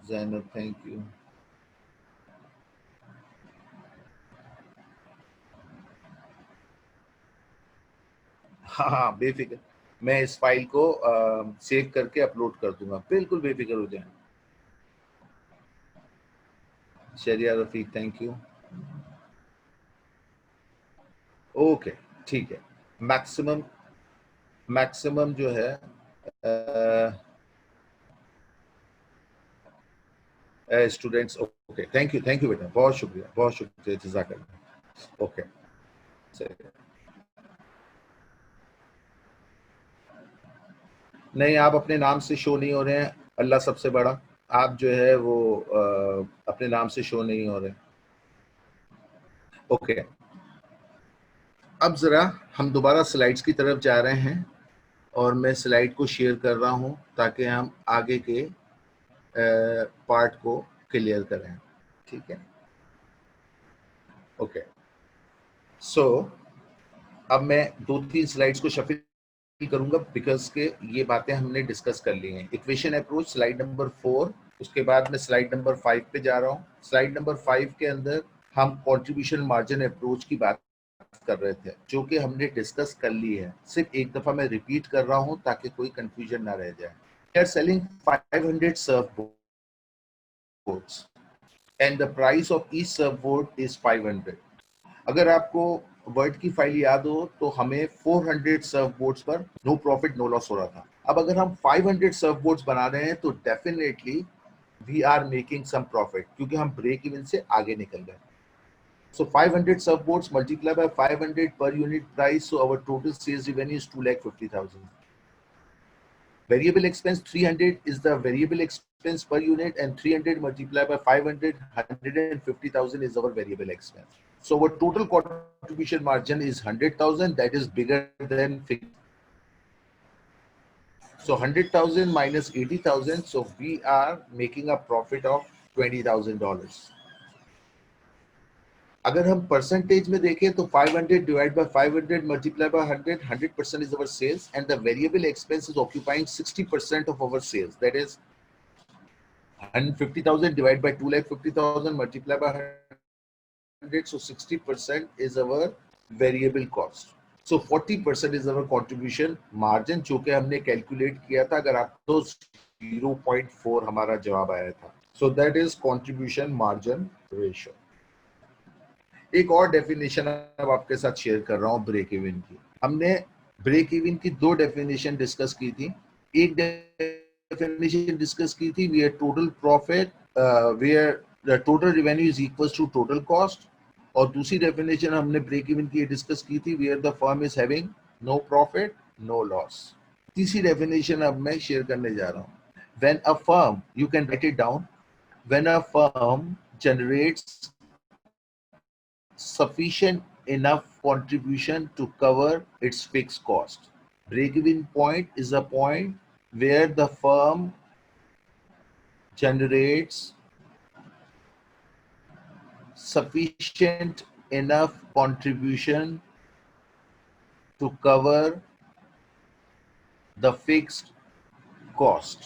[SPEAKER 1] Zainab thank you. हाँ बेफिक्र, मैं इस फाइल को सेव करके अपलोड कर दूंगा, बिल्कुल बेफिक्र हो जाए. शरिया रफीक थैंक यू. ओके ठीक है. मैक्सिमम जो है स्टूडेंट्स. ओके थैंक यू बेटा, बहुत शुक्रिया जज़ाकल्लाह. ओके नहीं, आप अपने नाम से शो नहीं हो रहे हैं, अल्लाह सबसे बड़ा. आप जो है वो अपने नाम से शो नहीं हो रहे. ओके अब जरा हम दोबारा स्लाइड्स की तरफ जा रहे हैं और मैं स्लाइड को शेयर कर रहा हूं ताकि हम आगे के पार्ट को क्लियर करें. ठीक है. ओके सो अब मैं 2-3 स्लाइड्स को शफल करूंगा बिकॉज के ये बातें हमने डिस्कस कर ली हैं. इक्वेशन अप्रोच स्लाइड नंबर 4, उसके बाद मैं स्लाइड नंबर 5 पे जा रहा हूँ. स्लाइड नंबर 5 के अंदर हम कंट्रीब्यूशन मार्जिन अप्रोच की बात कर रहे थे जो कि हमने डिस्कस कर ली है. सिर्फ एक दफा मैं रिपीट कर रहा हूं ताकि कोई कंफ्यूजन ना रह जाए. We are selling 500 surf boards and the price of each surf board is 500. अगर आपको वर्ड की फाइल याद हो तो हमें 400 सर्फ बोर्ड्स पर नो प्रॉफिट नो लॉस हो रहा था. अब अगर हम 500 सर्फ बोर्ड्स बना रहे हैं तो definitely we are making some profit क्योंकि हम ब्रेक इवन से आगे निकल गए. So 500 surfboards multiplied by 500 per unit price. So our total sales revenue is 2,50,000. Variable expense 300 is the variable expense per unit, and 300 multiplied by 500, 150,000 is our variable expense. So our total contribution margin is 100,000. That is bigger than fixed. So 100,000 minus 80,000. So we are making a profit of $20,000. अगर हम परसेंटेज में देखें तो 500 divide by 500 multiply by 100, 100% is our sales and the variable expense is occupying 60% of our sales. That is 150,000 divided by 2,50,000 multiplied by 100. So 60% is our variable cost. So 40% is our contribution margin जो कि हमने कैलकुलेट किया था. अगर आप तो 0.4 हमारा जवाब आया था. So that is contribution margin ratio. एक और डेफिनेशन अब आपके साथ शेयर कर रहा हूं ब्रेक इवन की. हमने ब्रेक इवन की 2 डेफिनेशन डिस्कस की थी. एक डेफिनेशन डिस्कस की थी where total profit where the total revenue is equals to total cost, और दूसरी डेफिनेशन हमने ब्रेक इवन की डिस्कस की थी where the firm is having no profit no loss. तीसरी डेफिनेशन अब मैं शेयर करने जा रहा हूं. When a firm, you can write it down, when a firm generates sufficient enough contribution to cover its fixed cost. Break-even point is a point where the firm generates sufficient enough contribution to cover the fixed cost.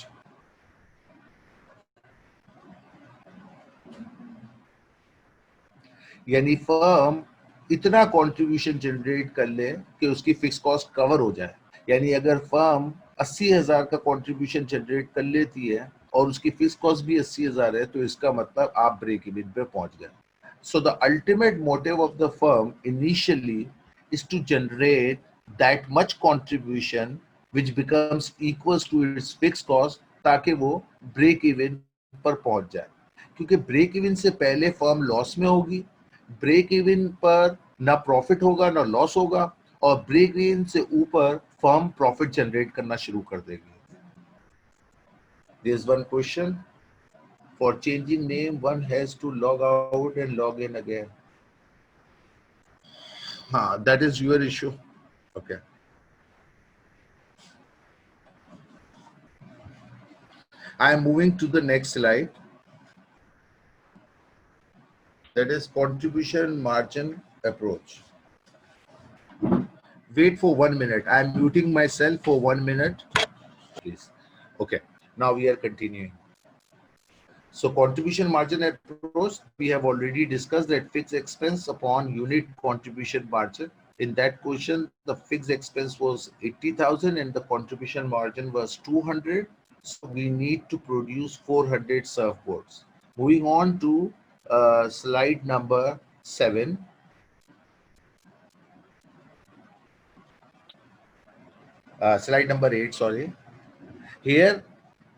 [SPEAKER 1] यानी फर्म इतना कंट्रीब्यूशन जनरेट कर ले कि उसकी फिक्स कॉस्ट कवर हो जाए. यानी अगर फर्म 80,000 का कंट्रीब्यूशन जनरेट कर लेती है और उसकी फिक्स कॉस्ट भी 80,000 है तो इसका मतलब आप ब्रेक इवन पे पहुंच गए. So the ultimate motive of the firm initially is to generate that much contribution which becomes equals to its fixed cost, ताकि वो ब्रेक इवन पर पहुंच जाए, क्योंकि ब्रेक इवन से पहले फर्म लॉस में होगी, ब्रेक इवन पर ना प्रॉफिट होगा ना लॉस होगा, और ब्रेक इवन से ऊपर फर्म प्रॉफिट जनरेट करना शुरू कर देगी. There is one question. For changing name, one has to log out and log in again. That is your issue. Okay. I am moving to the next slide. That is contribution margin approach. Wait for 1 minute. I am muting myself for 1 minute. Please. Okay. Now we are continuing. So contribution margin approach, we have already discussed that fixed expense upon unit contribution margin. In that question, the fixed expense was 80,000 and the contribution margin was 200. So we need to produce 400 surfboards. Moving on to slide number 7. Slide number 8, sorry. Here,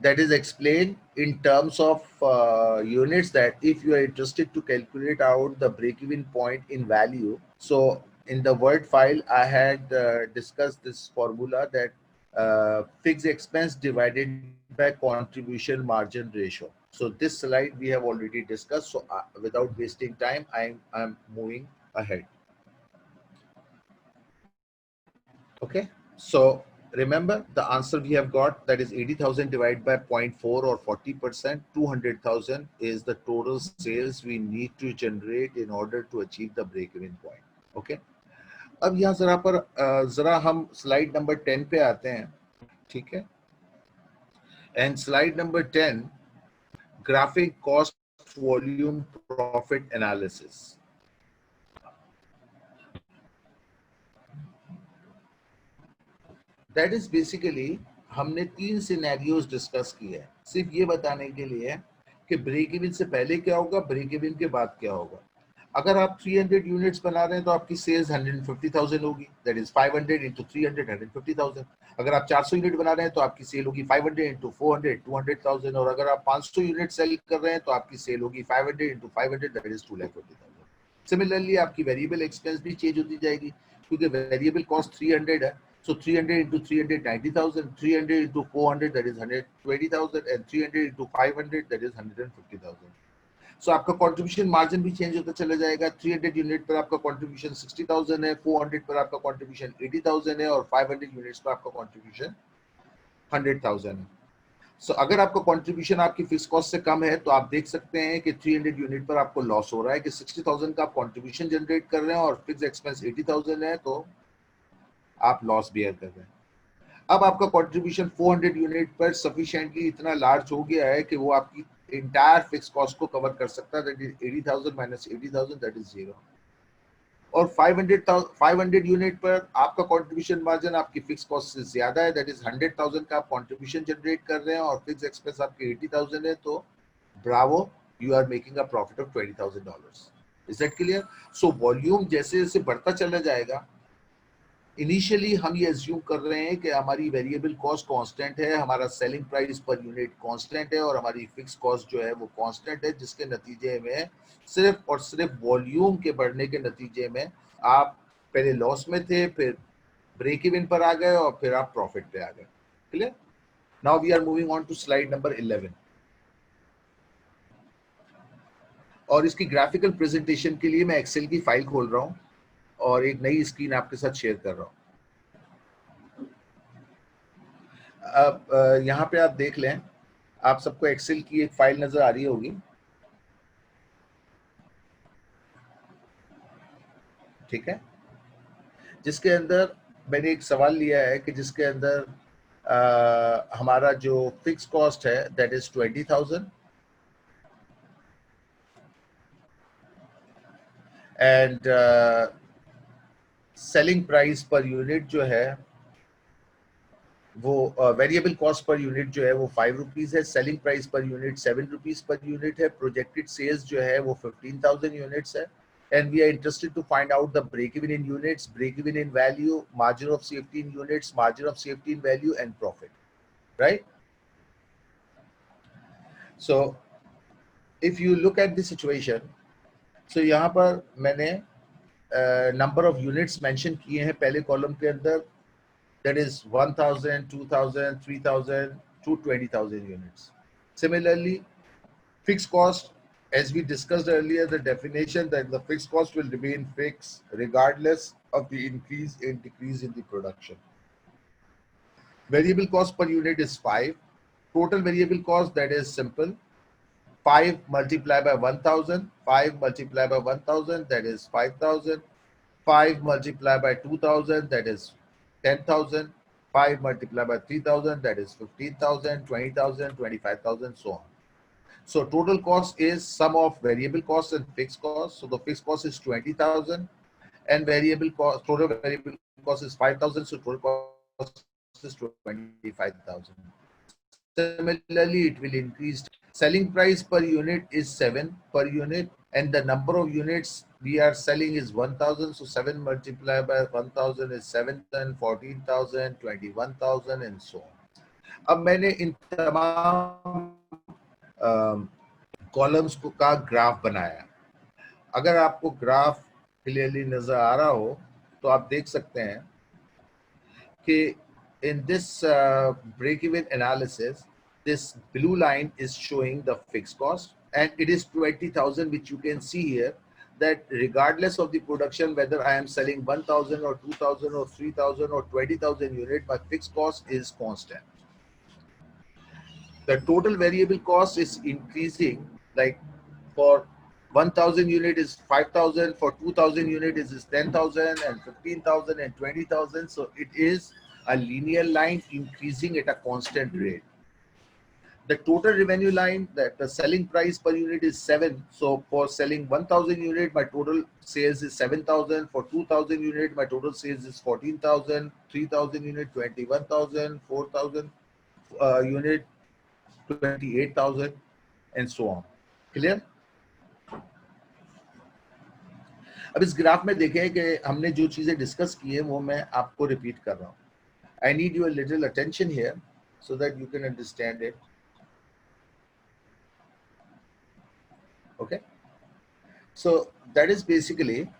[SPEAKER 1] that is explained in terms of units, that if you are interested to calculate out the break-even point in value. So in the Word file, I had discussed this formula, that fixed expense divided by contribution margin ratio. So this slide we have already discussed. So without wasting time, I'm moving ahead. Okay. So remember the answer we have got, that is 80,000 divided by 0.4 or 40%. 200,000 is the total sales we need to generate in order to achieve the break-even point. Okay. अब यहाँ जरा हम स्लाइड नंबर 10 पे आते हैं. ठीक है. And slide number 10, graphic cost volume profit analysis. That is basically हमने 3 सिनेरियोज डिस्कस किए हैं, सिर्फ ये बताने के लिए कि ब्रेक इवन से पहले क्या होगा, ब्रेक इवन के बाद क्या होगा. अगर आप 300 यूनिट्स बना रहे हैं तो आपकी सेल्स 150,000 होगी, दैट इज 500 into 300, 150,000. अगर आप 400 यूनिट बना रहे हैं तो आपकी सेल होगी 500 into 400, 200,000. और अगर आप 500 यूनिट सेल कर रहे हैं तो आपकी सेल होगी 500 into 500, दैट इज 2,50,000. सिमिलरली आपकी वेरिएबल एक्सपेंस भी चेंज होती जाएगी, क्योंकि वेरिएबल कॉस्ट 300 है. So 300 into 300, 90,000. 300 into 400, that is 120,000. And 300 into 500, that is 150,000. So आपका contribution margin भी change होता चला जाएगा. 300 यूनिट पर आपका contribution 60,000 है, 400 पर आपका contribution 80,000 है, और 500 यूनिट्स पर आपका contribution 100,000 है. So अगर आपका contribution आपकी fixed cost से कम है तो आप देख सकते हैं कि 300 यूनिट पर आपको लॉस हो रहा है, कि 60,000 का आप contribution जनरेट कर रहे हैं और fixed expense 80,000 है, तो आप लॉस बियर कर रहे हैं. अब आपका कंट्रीब्यूशन 400 यूनिट पर सफिशिएंटली इतना लार्ज हो गया है कि वो आपकी इंटायर फिक्स कॉस्ट को कवर कर सकता है, that is 80,000 minus 80,000, that is 0. और 500 यूनिट पर आपका कंट्रीब्यूशन मार्जिन आपकी फिक्स कॉस्ट से ज्यादा है, दैट इज 100,000 का आप कंट्रीब्यूशन जनरेट कर रहे हैं और फिक्स एक्सपेंस आपके 80,000 है, तो bravo, you are making a profit of $20,000. Is that clear? So volume जैसे जैसे बढ़ता चला जाएगा, इनिशियली हम ये एज्यूम कर रहे हैं कि हमारी वेरिएबल कॉस्ट कांस्टेंट है, हमारा selling price per unit constant है, और हमारी फिक्स कॉस्ट जो है वो कांस्टेंट है, जिसके नतीजे में सिर्फ और सिर्फ वॉल्यूम के बढ़ने के नतीजे में आप पहले लॉस में थे, फिर ब्रेक इवन पर आ गए, और फिर आप प्रॉफिट पे आ गए. Clear? Now we are moving on to slide number 11. और इसकी ग्राफिकल प्रेजेंटेशन के लिए मैं एक्सेल की फाइल खोल रहा हूँ और एक नई स्क्रीन आपके साथ शेयर कर रहा हूँ. अब यहाँ पे आप देख लें, आप सबको एक्सेल की एक फाइल नजर आ रही होगी. ठीक है, जिसके अंदर मैंने एक सवाल लिया है कि जिसके अंदर हमारा जो फिक्स कॉस्ट है that is 20,000 and selling price per unit जो है वो वेरिएबल कॉस्ट पर यूनिट जो है वो 5 रुपीज है, selling price per unit 7 rupees per unit है, प्रोजेक्टेड सेल्स जो है वो 15,000 यूनिट्स है, and we are interested to find out the break even in units, break even in value, margin of safety in units, margin of safety in value, and profit, right? So if you look at the situation, so यहाँ पर मैंने number of units mention किए हैं पहले column के अंदर, that is 1000, 2000, 3000 to 20,000 units. Similarly, fixed cost, as we discussed earlier, the definition that the fixed cost will remain fixed regardless of the increase and decrease in the production. Variable cost per unit is 5. Total variable cost, that is simple. 5 multiplied by 1000, 5 multiplied by 1000, that is 5000. 5 multiplied by 2000, that is 10,000. 5 multiplied by 3000, that is 15,000, 20,000, 25,000, so on. So total cost is sum of variable cost and fixed cost. So the fixed cost is 20,000 and variable cost, total variable cost is 5,000. So total cost is 25,000. Similarly, it will increase. Selling price per unit is 7 per unit, and the number of units we are selling is 1,000. So 7 multiplied by 1,000 is 7,000, 14,000, 21,000, and so on. अब मैंने इन तमाम कॉलम्स को का ग्राफ बनाया. अगर आपको ग्राफ क्लियरली नजर आ रहा हो तो आप देख सकते हैं कि in this break even analysis, this blue line is showing the fixed cost, and it is 20,000, which you can see here, that regardless of the production, whether I am selling 1,000 or 2,000 or 3,000 or 20,000 unit, my fixed cost is constant. The total variable cost is increasing, like for 1,000 unit is 5,000, for 2,000 unit is 10,000 and 15,000 and 20,000. So it is a linear line increasing at a constant rate. The total revenue line, that the selling price per unit is 7. So for selling 1,000 unit, my total sales is 7,000. For 2,000 unit, my total sales is 14,000. 3,000 unit, 21,000. 4,000 unit, 28,000, and so on. Clear? अब इस ग्राफ में देखें कि हमने जो चीजें डिस्कस की है वो मैं आपको रिपीट कर रहा हूँ. I need your little attention here so that you can understand it. Okay? So that is basically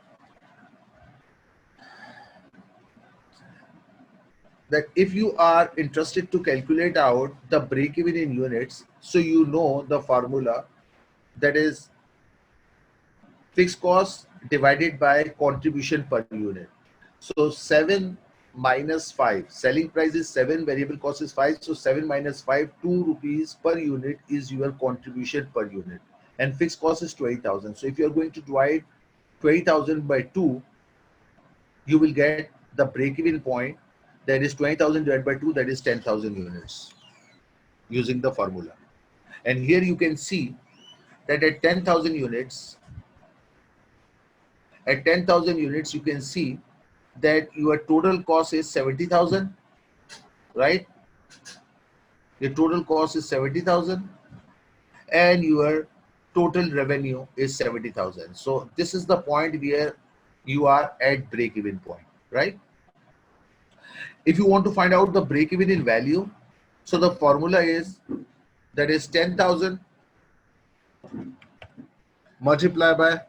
[SPEAKER 1] that if you are interested to calculate out the break even in units, so you know the formula, that is fixed cost divided by contribution per unit. So 7 minus 5, selling price is 7, variable cost is 5. So 7 minus 5, 2 rupees per unit is your contribution per unit, and fixed cost is 20,000. So if you are going to divide 20,000 by 2, you will get the break even point, that is 20,000 divided by 2, that is 10,000 units, using the formula. And here you can see that at 10,000 units, you can see that your total cost is 70,000, right? Your total cost is 70,000 and your total revenue is 70,000. So this is the point where you are at break even point, right? If you want to find out the break even in value, so the formula is, that is 10,000 multiplied by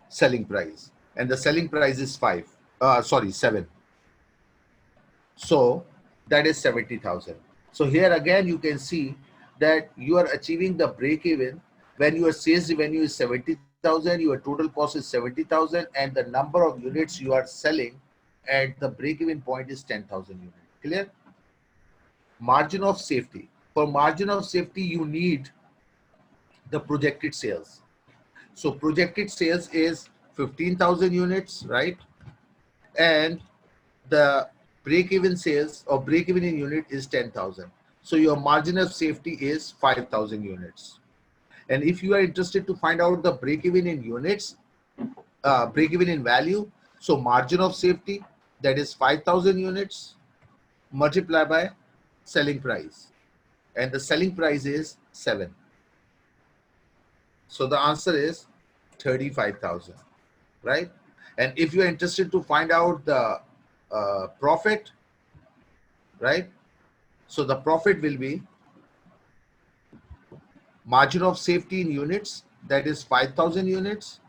[SPEAKER 1] selling price, and the selling price is 7. So that is 70,000. So here again you can see that you are achieving the break even when your sales revenue is 70,000, your total cost is 70,000, and the number of units you are selling at the break even point is 10,000 units. Clear? Margin of safety. For margin of safety, you need the projected sales. So projected sales is 15,000 units, right? And the break-even sales or break-even in unit is 10,000. So your margin of safety is 5,000 units. And if you are interested to find out the break-even in units, break-even in value, so margin of safety, that is 5,000 units multiplied by selling price. And the selling price is 7. So the answer is 35,000, right? And if you are interested to find out the profit, right? So the profit will be margin of safety in units, that is 5,000 units,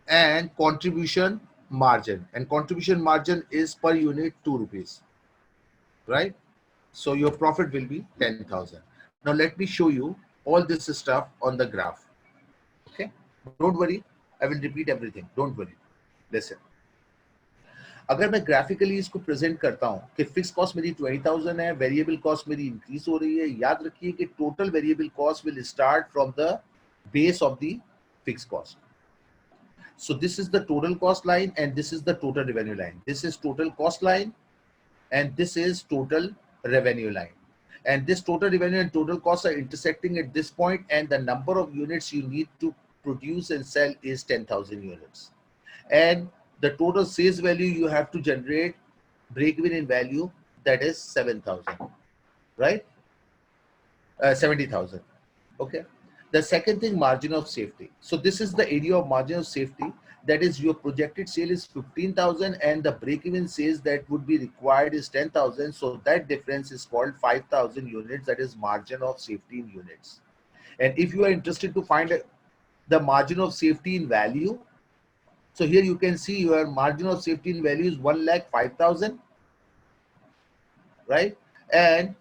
[SPEAKER 1] and contribution margin. And contribution margin is per unit 2 rupees, right? So your profit will be 10,000. Now let me show you all this stuff on the graph. Okay, don't worry, I will repeat everything, don't worry. Listen, अगर मैं ग्राफिकली इसको प्रेजेंट करता हूं कि फिक्स कॉस्ट मेरी 20,000 है, वेरिएबल कॉस्ट मेरी इंक्रीज हो रही है, याद रखिए कि total variable cost will start from the base of the fix cost. So this is the total cost line and this is the total revenue line. This is total cost line and this is total revenue line. And this total revenue and total costs are intersecting at this point, and the number of units you need to produce and sell is 10,000 units. And the total sales value you have to generate break even in value, that is 7,000, right? 70,000. Okay. The second thing, margin of safety. So this is the area of margin of safety. That is, your projected sale is 15,000 and the break-even sales that would be required is 10,000. So that difference is called 5,000 units. That is margin of safety in units. And if you are interested to find the margin of safety in value, so here you can see your margin of safety in value is 1,05,000, right? And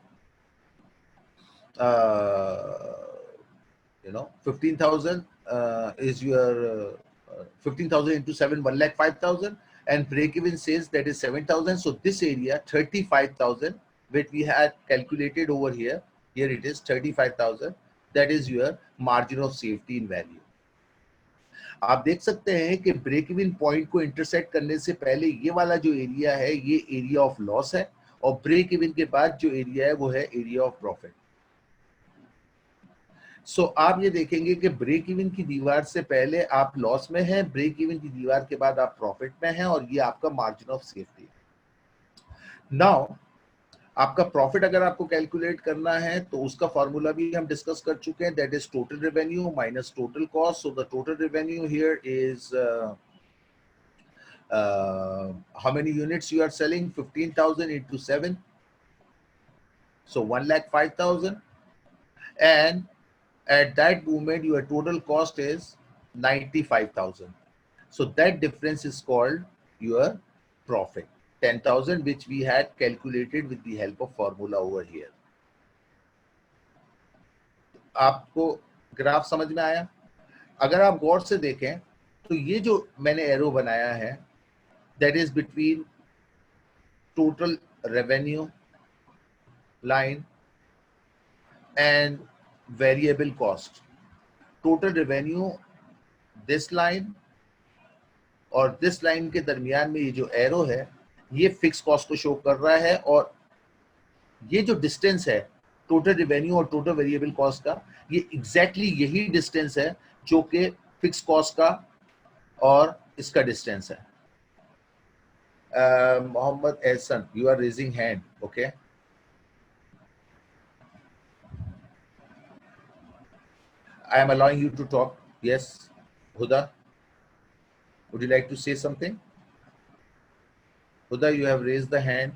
[SPEAKER 1] 15,000 is your 15,000 into 7, 1,05,000, and break even sales, that is 7,000. So this area 35,000, which we had calculated over here, here it is 35,000. That is your margin of safety in value. आप देख सकते हैं कि ब्रेक इवन पॉइंट को इंटरसेक्ट करने से पहले ये वाला जो एरिया है ये एरिया ऑफ लॉस है, और ब्रेक इवन के बाद जो एरिया है वो है एरिया ऑफ प्रॉफिट. सो आप ये देखेंगे कि ब्रेक इवन की दीवार से पहले आप लॉस में हैं, ब्रेक इवन की दीवार के बाद आप प्रॉफिट में हैं, और ये आपका मार्जिन ऑफ सेफ्टी. नाउ आपका प्रॉफिट अगर आपको कैलकुलेट करना है तो उसका फॉर्मूला भी हम डिस्कस कर चुके हैं, that is total revenue minus total cost. So the total revenue here is how many units you are selling, 15,000 into 7, so 1,05,000, and at that moment your total cost is 95,000. So that difference is called your profit, 10,000, which we had calculated with the help of formula over here. आपको ग्राफ समझ में आया? अगर आप गौर से देखें तो ये जो मैंने एरो बनाया है, that is between total revenue line and variable cost. Total revenue this line और दिस लाइन के दरमियान में ये जो एरो है ये फिक्स कॉस्ट को शो कर रहा है, और ये जो डिस्टेंस है टोटल रेवेन्यू और टोटल वेरिएबल कॉस्ट का, ये एग्जैक्टली यही डिस्टेंस है जो कि फिक्स कॉस्ट का और इसका डिस्टेंस है. Mohammad Ehsan, you are raising hand. Okay, I am allowing you to talk. Yes, Huda, would you like to say something? Huda, you have raised the hand.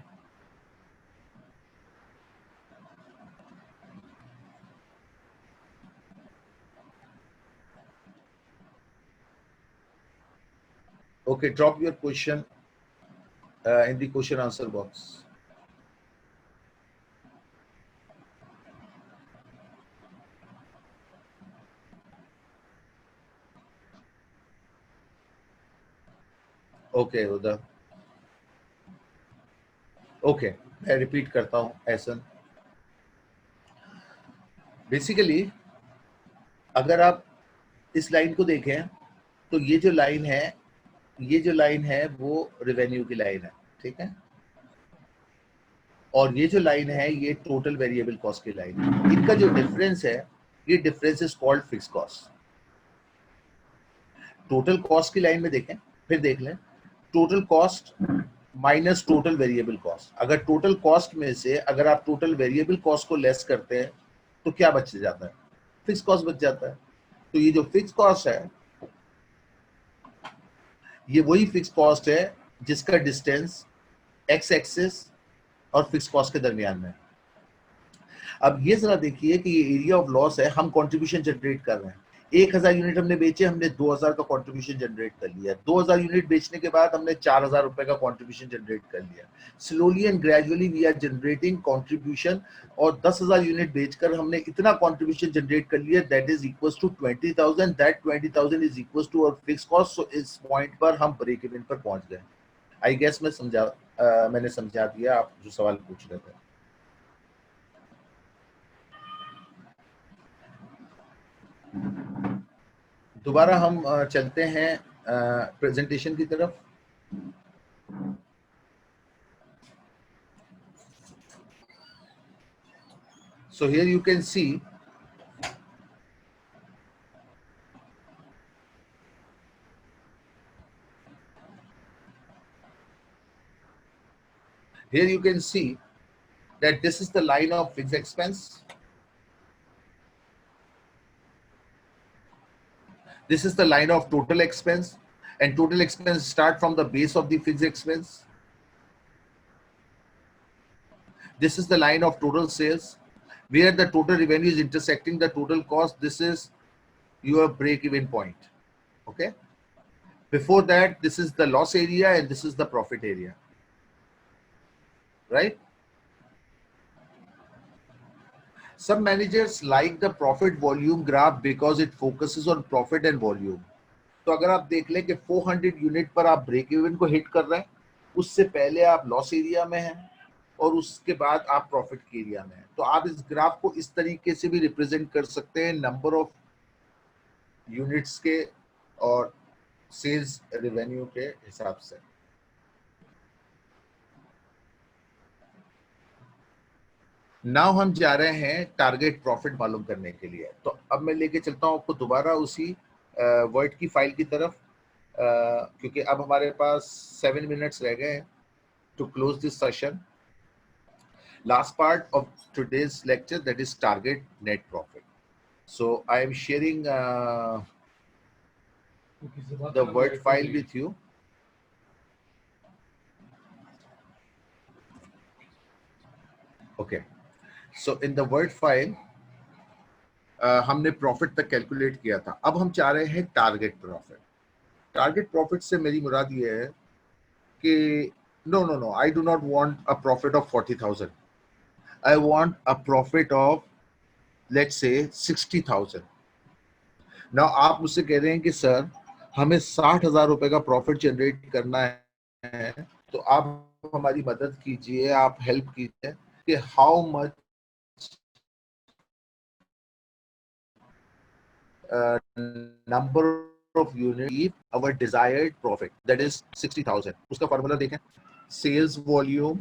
[SPEAKER 1] Okay, drop your question in the question answer box. Okay, Huda. Okay, मैं रिपीट करता हूँ. एहसन, बेसिकली अगर आप इस लाइन को देखें तो ये जो लाइन है वो रेवेन्यू की लाइन है, ठीक है, और ये जो लाइन है ये टोटल वेरिएबल कॉस्ट की लाइन है. इनका जो डिफरेंस है ये difference is called fix cost. Total cost की लाइन में देखें, फिर देख लें total cost minus total variable cost. अगर टोटल कॉस्ट में से अगर आप टोटल वेरिएबल कॉस्ट को लेस करते हैं तो क्या बच जाता है? फिक्स कॉस्ट बच जाता है. तो ये जो फिक्स कॉस्ट है, ये वही फिक्स कॉस्ट है जिसका डिस्टेंस एक्स एक्सिस और फिक्स कॉस्ट के दरमियान में। अब ये जरा देखिए कि ये एरिया ऑफ लॉस है, हम कंट्रीब्यूशन जनरेट कर रहे हैं। 1000 यूनिट हमने बेचे, हमने 2000 का कंट्रीब्यूशन जनरेट कर लिया। 2000 यूनिट बेचने के बाद हमने 4000 रुपए का कंट्रीब्यूशन जनरेट कर लिया। Slowly and gradually we are generating contribution, और 10,000 यूनिट बेचकर हमने इतना कंट्रीब्यूशन जनरेट कर लिया that is equals to 20,000। That 20,000 is equals to our fix cost. So इस पॉइंट पर हम ब्रेक इवन पर पहुंच गए। आई गेस मैंने समझा दिया आप जो सवाल पूछ रहे थे। दोबारा हम चलते हैं प्रेजेंटेशन की तरफ। So here you can see that this is the line of fixed expense. This is the line of total expense, and total expense start from the base of the fixed expense. This is the line of total sales, where the total revenue is intersecting the total cost. This is your break-even point. Okay. Before that, this is the loss area and this is the profit area. Right? Some managers like the profit volume graph because it focuses on profit and volume. तो अगर आप देख लें कि 400 यूनिट पर आप ब्रेक इवन को हिट कर रहे हैं, उससे पहले आप लॉस एरिया में हैं और उसके बाद आप प्रॉफिट के एरिया में हैं। तो आप इस ग्राफ को इस तरीके से भी रिप्रेजेंट कर सकते हैं नंबर ऑफ यूनिट्स के और सेल्स रेवेन्यू के हिसाब से। नाउ हम जा रहे हैं टारगेट प्रॉफिट मालूम करने के लिए। तो अब मैं लेके चलता हूं आपको दोबारा उसी वर्ड की फाइल की तरफ, क्योंकि अब हमारे पास 7 मिनट्स रह गए हैं to close this session. Last part of today's lecture, that is target net profit. So I am sharing the Word file with you. Okay. So in the Word file, हमने प्रॉफिट तक कैलकुलेट किया था। अब हम चाह रहे हैं टारगेट प्रॉफिट। टारगेट प्रॉफिट से मेरी मुराद ये है कि no, I do not want a profit of 40,000. I want a profit of, let's say, 60,000. Now आप मुझसे कह रहे हैं कि सर हमें 60,000 रुपए का प्रॉफिट जनरेट करना है, तो आप हमारी मदद कीजिए, आप हेल्प कीजिए कि how much number of unit our desired profit that is 60,000। उसका फॉर्मूला देखें, sales volume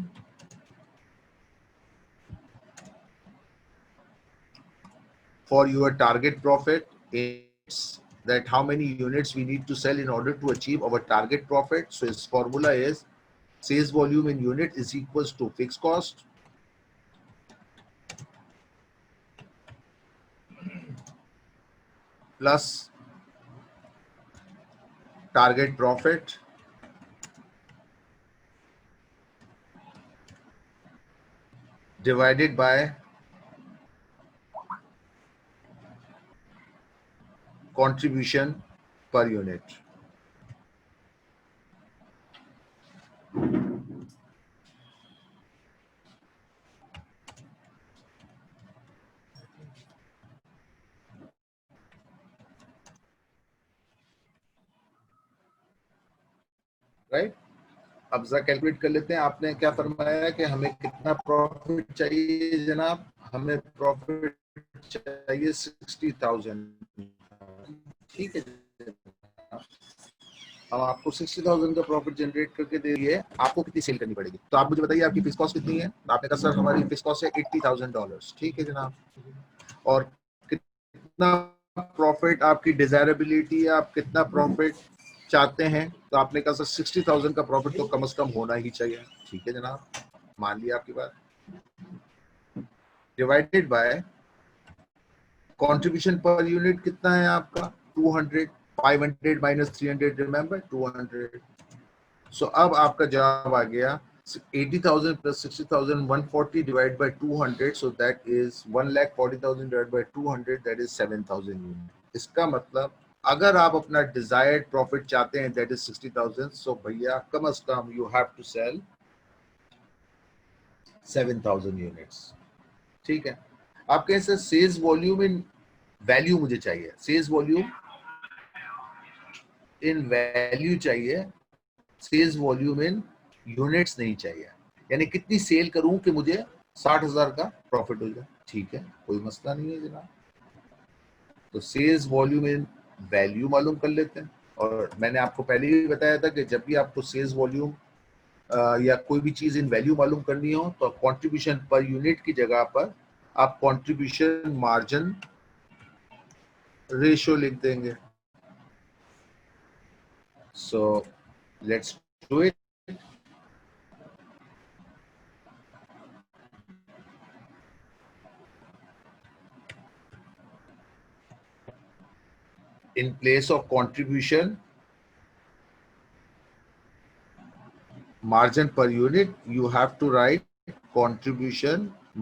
[SPEAKER 1] for your target profit is that how many units we need to sell in order to achieve our target profit. So its formula is sales volume in unit is equals to fixed cost plus target profit divided by contribution per unit. Right? अब जरा कैलकुलेट कर लेते हैं। आपने क्या फरमाया कि हमें कितना प्रॉफिट चाहिए जनाब? हमें प्रॉफिट चाहिए 60,000। ठीक है, हम आपको 60,000 का प्रॉफिट जनरेट करके दे दिए, आपको कितनी सेल करनी पड़ेगी? तो आप मुझे बताइए आपकी फिक्स कॉस्ट कितनी है? आपने कहा सर हमारी फिक्स कॉस्ट है $80,000। ठीक है जनाब, और कितना प्रॉफिट आपकी डिजायरेबिलिटी है, आप कितना प्रॉफिट चाहते हैं? तो आपने कहा सर 60,000 का प्रॉफिट तो कम से कम होना ही चाहिए। ठीक है जनाब, मान लिया आपकी बात। Divided by contribution per unit कितना है आपका 200, 500 माइनस 300, रिमेंबर 200। सो अब आपका जवाब आ गया 80,000 plus 60,000, 140 divided by 200, so that is 1,40,000 divided by 200, that is 7,000 unit. इसका मतलब अगर आप अपना desired profit चाहते हैं, that is 60,000, so भैया कम से कम you have to sell 7,000 units. ठीक है, आप कहें sir sales volume in value मुझे चाहिए, सेल्स वॉल्यूम इन वैल्यू चाहिए, सेल्स वॉल्यूम इन यूनिट्स नहीं चाहिए, यानी कितनी सेल करूं कि मुझे 60,000 का प्रॉफिट हो जाए। ठीक है, कोई मसला नहीं है जनाब। तो सेल्स वॉल्यूम इन वैल्यू मालूम कर लेते हैं, और मैंने आपको पहले ही बताया था कि जब भी आपको सेल्स वॉल्यूम या कोई भी चीज इन वैल्यू मालूम करनी हो तो कंट्रीब्यूशन पर यूनिट की जगह पर आप कंट्रीब्यूशन मार्जिन रेशियो लिख देंगे। So let's do it. In place of contribution margin per unit, you have to write contribution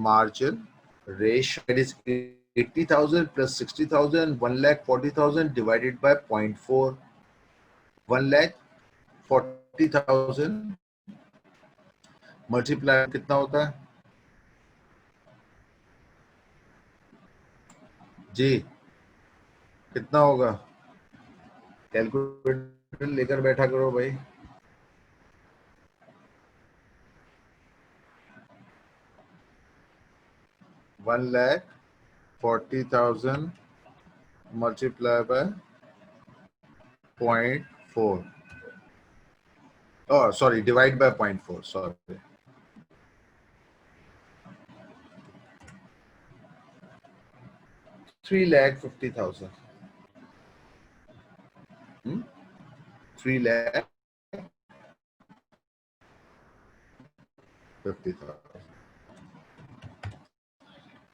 [SPEAKER 1] margin ratio, that is 80,000 plus 60,000, 1,40,000 divided by 0.4, 1,40,000 multiply कितना होता है जी, कितना होगा? कैलकुलेटर लेकर बैठा करो भाई। 1,40,000 multiplied by 0.4. Oh, sorry, divide by 0.4. Sorry. 3,50,000. 3,50,000.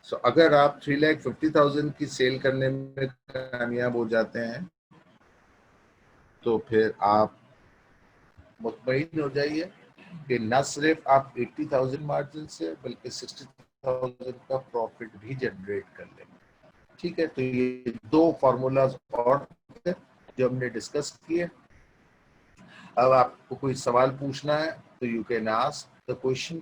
[SPEAKER 1] So अगर आप 3,50,000 की सेल करने में कामयाब हो जाते हैं तो फिर आप मुतमईन हो जाइए कि न सिर्फ आप 80,000 मार्जिन से बल्कि 60,000 का प्रॉफिट भी जनरेट कर लेंगे। ठीक है, तो ये दो फार्मूलाज और जो हमने डिस्कस किए। अब आपको कोई सवाल पूछना है तो you can ask the question.